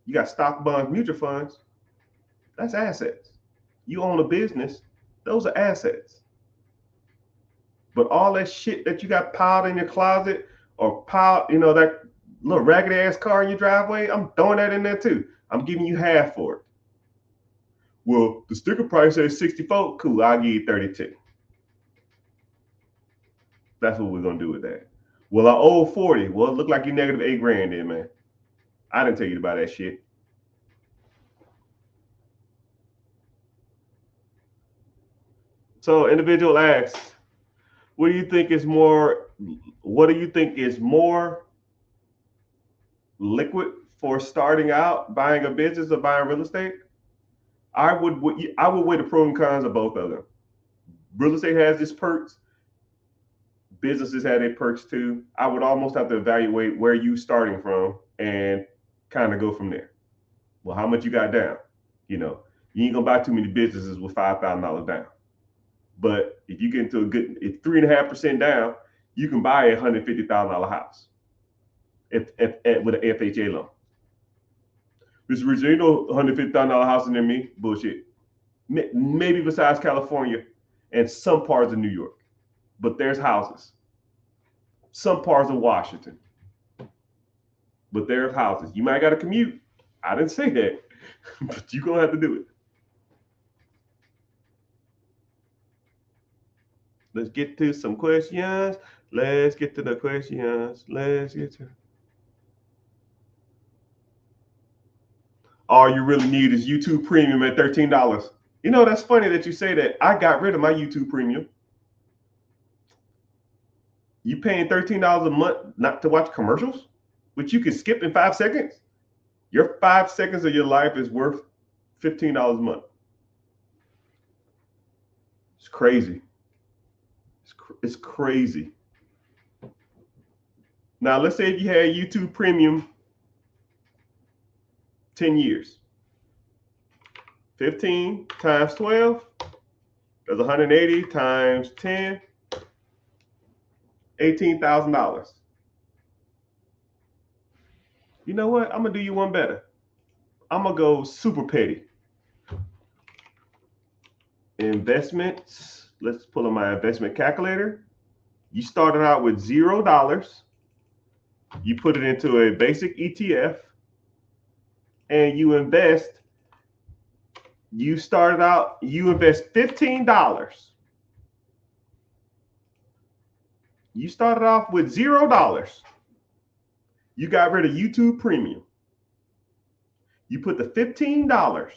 You got stock, bonds, mutual funds. That's assets. You own a business. Those are assets. But all that shit that you got piled in your closet or piled, that little raggedy ass car in your driveway, I'm throwing that in there too. I'm giving you half for it. Well, the sticker price says 64. Cool, I'll give you 32. That's what we're going to do with that. Well, I owe 40. Well, it looked like you negative $8,000 then, man. I didn't tell you to buy that shit. So individual asks, what do you think is more liquid for starting out, buying a business or buying real estate? I would weigh the pros and cons of both of them. Real estate has its perks. Businesses have their perks too. I would almost have to evaluate where you starting from and kind of go from there. Well, how much you got down? You ain't gonna buy too many businesses with $5,000 down. But if you get into a good 3.5% down, you can buy a $150,000 house with an FHA loan. Mr. Richard, ain't no $150,000 house near me. Bullshit. Maybe besides California and some parts of New York. But there's houses. Some parts of Washington. But there's houses. You might got to commute. I didn't say that. But you're going to have to do it. Let's get to some questions. Let's get to the questions. All you really need is YouTube Premium at $13. That's funny that you say that. I got rid of my YouTube Premium. You paying $13 a month not to watch commercials, which you can skip in 5 seconds? Your 5 seconds of your life is worth $15 a month. It's crazy. It's crazy. Now, let's say if you had YouTube Premium 10 years. 15 times 12, That's 180 times 10, $18,000. You know what? I'm gonna do you one better. I'm gonna go super petty. Investments. Let's pull up my investment calculator. You started out with $0. You put it into a basic ETF and you invest. You started out, you invest $15. You started off with $0. You got rid of YouTube Premium. You put the $15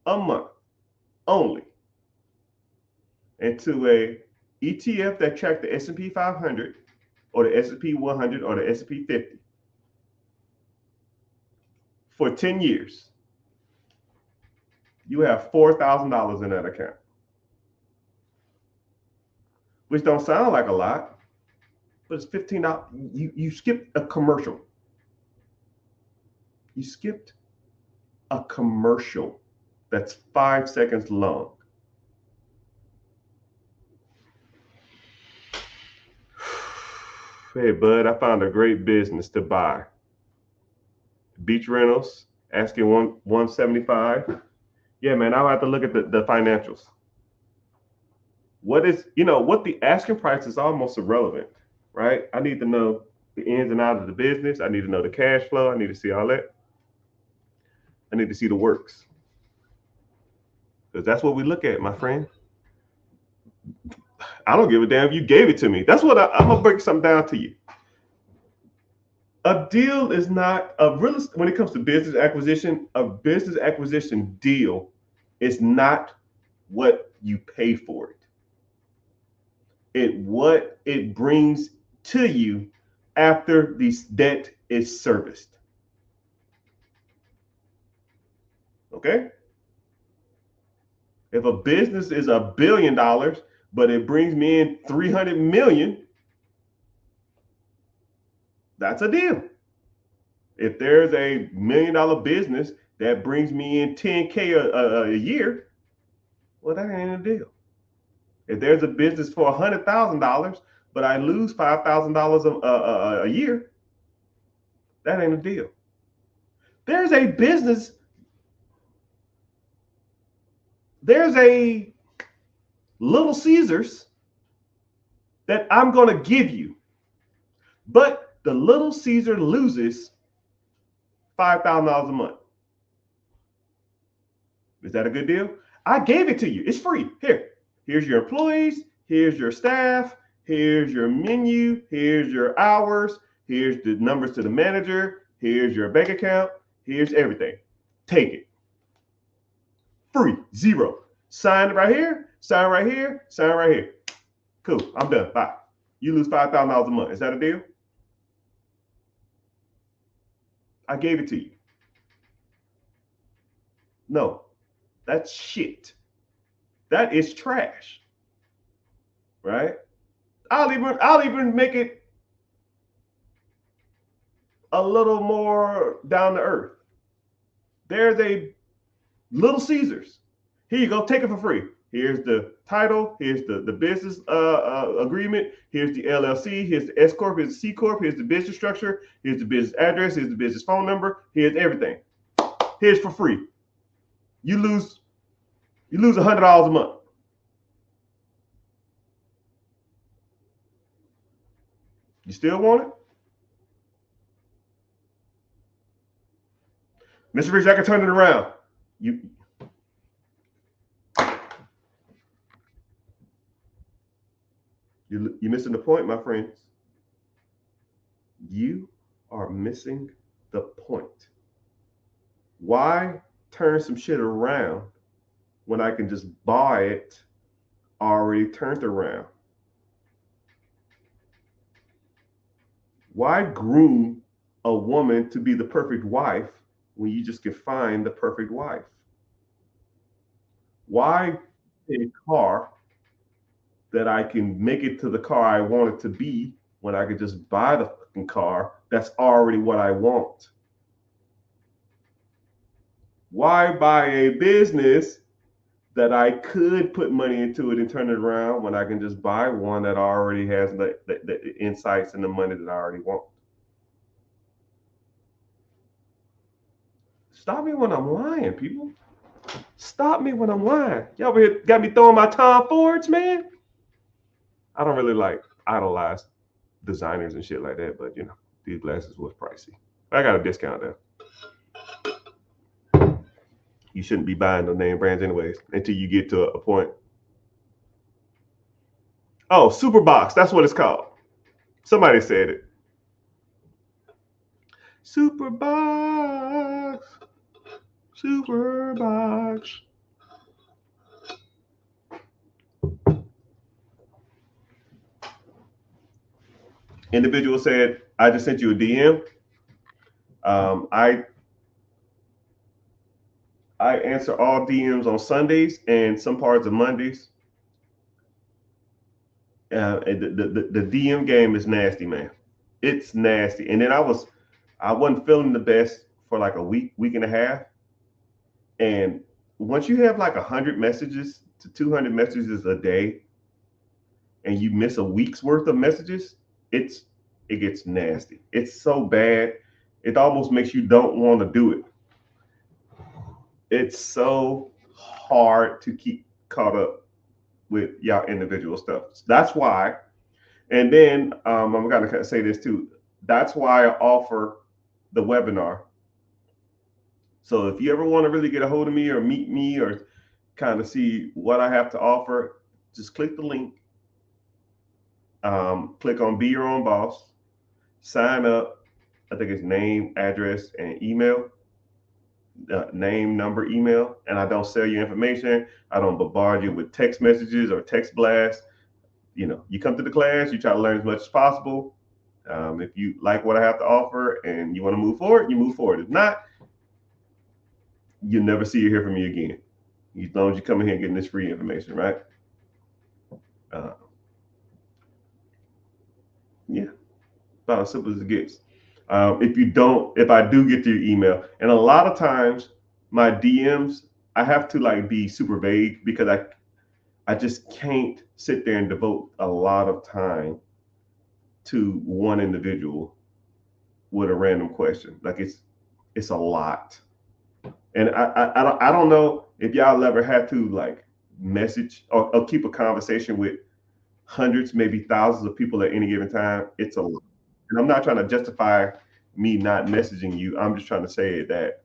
a month only into a ETF that tracked the S&P 500 or the S&P 100 or the S&P 50 for 10 years. You have $4,000 in that account, which don't sound like a lot, but it's $15. You skipped a commercial. You skipped a commercial that's 5 seconds long. Hey, bud, I found a great business to buy. Beach rentals, asking 175. Yeah, man, I'll have to look at the financials. What the asking price is almost irrelevant, right? I need to know the ins and outs of the business. I need to know the cash flow. I need to see all that. I need to see the works. Because that's what we look at, my friend. I don't give a damn if you gave it to me. That's what I'm going to break something down to you. A deal is not when it comes to business acquisition, a business acquisition deal is not what you pay for it. What it brings to you after the debt is serviced. Okay? If a business is $1 billion, but it brings me in 300 million, that's a deal. If there's a $1 million business that brings me in 10K a year, well, that ain't a deal. If there's a business for $100,000, but I lose $5,000 a year, that ain't a deal. There's a business, there's a Little Caesars that I'm going to give you, but the Little Caesar loses $5,000 a month. Is that a good deal? I gave it to you. It's free. Here's your employees. Here's your staff. Here's your menu. Here's your hours. Here's the numbers to the manager. Here's your bank account. Here's everything. Take it. Free. $0. Sign right here. Sign right here. Sign right here. Cool. I'm done. Bye. You lose $5,000 a month. Is that a deal? I gave it to you. No, that's shit. That is trash. Right? I'll even make it a little more down to earth. There's a Little Caesars. Here you go, take it for free. Here's the title. Here's the business agreement. Here's the LLC. Here's the S corp. Here's the C corp. Here's the business structure. Here's the business address. Here's the business phone number. Here's everything. Here's for free. You lose $100 a month. You still want it? Mr. Rich, I can turn it around. You're missing the point, my friends. You are missing the point. Why turn some shit around when I can just buy it already turned around? Why groom a woman to be the perfect wife when you just can find the perfect wife? Why a car that I can make it to the car I want it to be when I could just buy the fucking car that's already what I want? Why buy a business that I could put money into it and turn it around when I can just buy one that already has the insights and the money that I already want. Stop me when I'm lying, people. Stop me when I'm lying. Y'all over here got me throwing my Tom Fords, man. I don't really like idolize designers and shit like that, but you know, these glasses was pricey. I got a discount there. You shouldn't be buying no name brands anyways until you get to a point. Oh, Superbox, that's what it's called. Somebody said it. Superbox. Superbox. Individual said, I just sent you a DM. I answer all DMs on Sundays and some parts of Mondays. The DM game is nasty, man. It's nasty. And then I wasn't feeling the best for like a week and a half. And once you have like 100 messages to 200 messages a day, and you miss a week's worth of messages, it gets nasty. It's so bad, it almost makes you don't want to do it. It's so hard to keep caught up with y'all individual stuff. That's why, and then I'm gonna say this too. That's why I offer the webinar. So if you ever want to really get a hold of me or meet me or kind of see what I have to offer, just click the link. Click on Be Your Own Boss. Sign up. I think it's name, address, and email. Name, number, email. And I don't sell your information. I don't bombard you with text messages or text blasts. You know, you come to the class, you try to learn as much as possible. If you like what I have to offer and you want to move forward, you move forward. If not, you'll never see or hear from me again. As long as you come in here getting this free information, right? Yeah, about as simple as it gets. If I do get to your email, and a lot of times my DMs, I have to like be super vague because I just can't sit there and devote a lot of time to one individual with a random question. Like it's a lot, and I don't know if y'all ever had to like message or keep a conversation with hundreds, maybe thousands of people at any given time. It's a lot. And I'm not trying to justify me not messaging you. I'm just trying to say that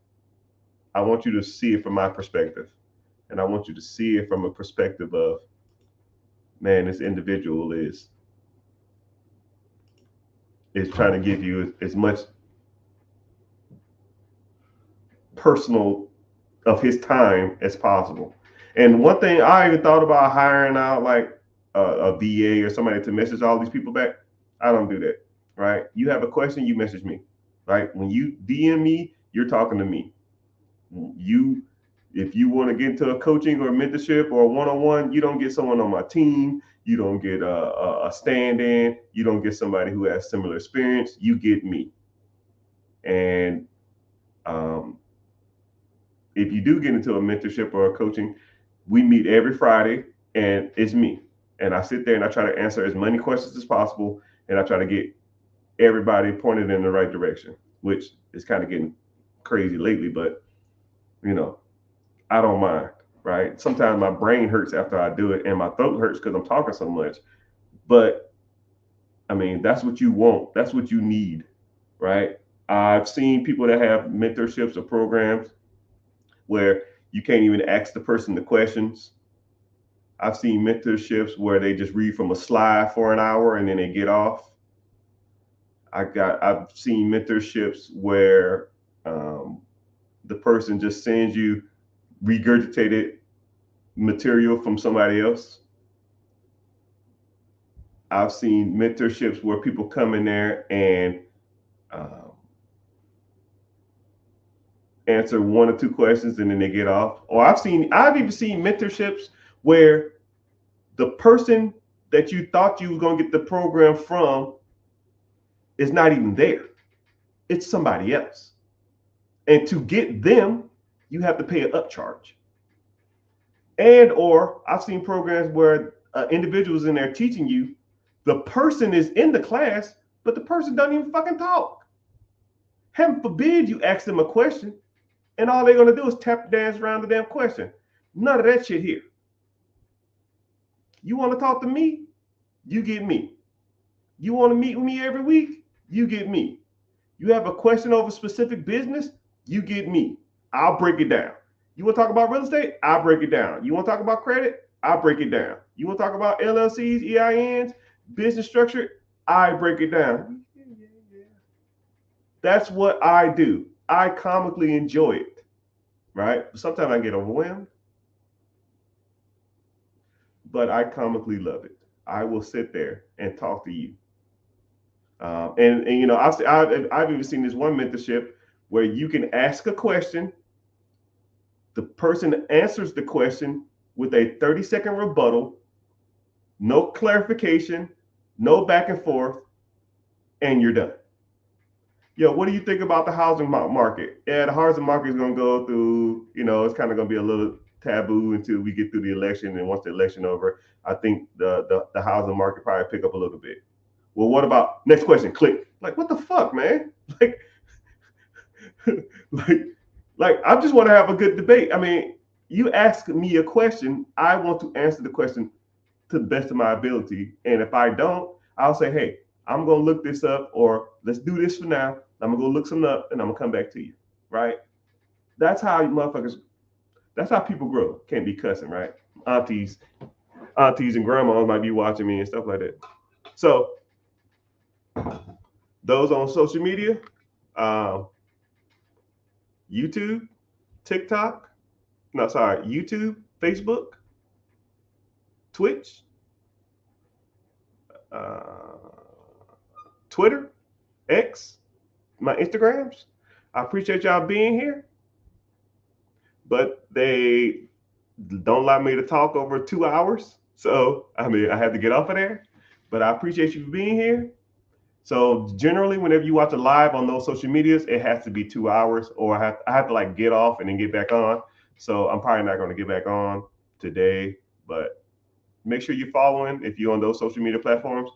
I want you to see it from my perspective. And I want you to see it from a perspective of, man, this individual is trying to give you as much personal of his time as possible. And one thing I even thought about hiring out like a VA or somebody to message all these people back. I don't do that, right? You have a question, you message me, right? When you DM me, you're talking to me. If you want to get into a coaching or a mentorship or a one-on-one, you don't get someone on my team. You don't get a stand-in. You don't get somebody who has similar experience. You get me. And if you do get into a mentorship or a coaching, we meet every Friday, and it's me. And I sit there and I try to answer as many questions as possible, and I try to get everybody pointed in the right direction, which is kind of getting crazy lately, but you know, I don't mind, right? Sometimes my brain hurts after I do it and my throat hurts because I'm talking so much. But I mean, that's what you want. That's what you need, right? I've seen people that have mentorships or programs where you can't even ask the person the questions. I've seen mentorships where they just read from a slide for an hour and then they get off. I've seen mentorships where the person just sends you regurgitated material from somebody else. I've seen mentorships where people come in there and answer one or two questions and then they get off. Or I've even seen mentorships where the person that you thought you was going to get the program from is not even there. It's somebody else. And to get them, you have to pay an upcharge. And or I've seen programs where individuals in there teaching you, the person is in the class, but the person doesn't even fucking talk. Heaven forbid you ask them a question, and all they're gonna do is tap dance around the damn question. None of that shit here. You want to talk to me? You get me. You want to meet with me every week? You get me. You have a question over specific business? You get me. I'll break it down. You want to talk about real estate? I'll break it down. You want to talk about credit? I'll break it down. You want to talk about LLCs, EINs, business structure? I break it down. That's what I do. I comically enjoy it, right? Sometimes I get overwhelmed, but I comically love it. I will sit there and talk to you. And you know, I've even seen this one mentorship where you can ask a question, the person answers the question with a 30-second rebuttal, no clarification, no back and forth, and you're done. Yo, what do you think about the housing market? Yeah, the housing market is going to go through, you know, it's kind of going to be a little taboo until we get through the election. And once the election over, I think the housing market probably pick up a little bit. Well, what about next question? Click. Like, what the fuck, man? Like, like, like I just want to have a good debate. I mean, you ask me a question, I want to answer the question to the best of my ability. And if I don't, I'll say, hey, I'm gonna look this up, or let's do this for now. I'm gonna go look some up, and I'm gonna come back to you. Right? That's how you motherfuckers. That's how people grow. Can't be cussing, right? Aunties, aunties, and grandmas might be watching me and stuff like that. So those on social media, um, YouTube, TikTok, no, sorry, YouTube, Facebook, Twitch, uh, Twitter, X, my Instagrams. I appreciate y'all being here, but they don't allow me to talk over 2 hours. So, I mean, I had to get off of there, but I appreciate you being here. So generally, whenever you watch a live on those social medias, it has to be 2 hours, or I have to like get off and then get back on. So I'm probably not going to get back on today, but make sure you're following if you're on those social media platforms.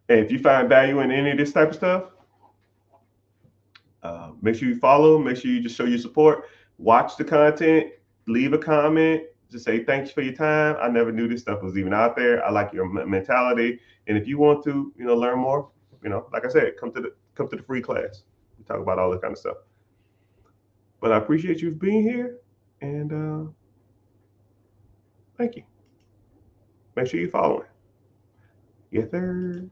And if you find value in any of this type of stuff, make sure you follow. Make sure you just show your support. Watch the content. Leave a comment. Just say thanks for your time. I never knew this stuff was even out there. I like your mentality. And if you want to, you know, learn more, you know, like I said, come to the free class. We talk about all this kind of stuff. But I appreciate you being here, and thank you. Make sure you're following. Yes, sir.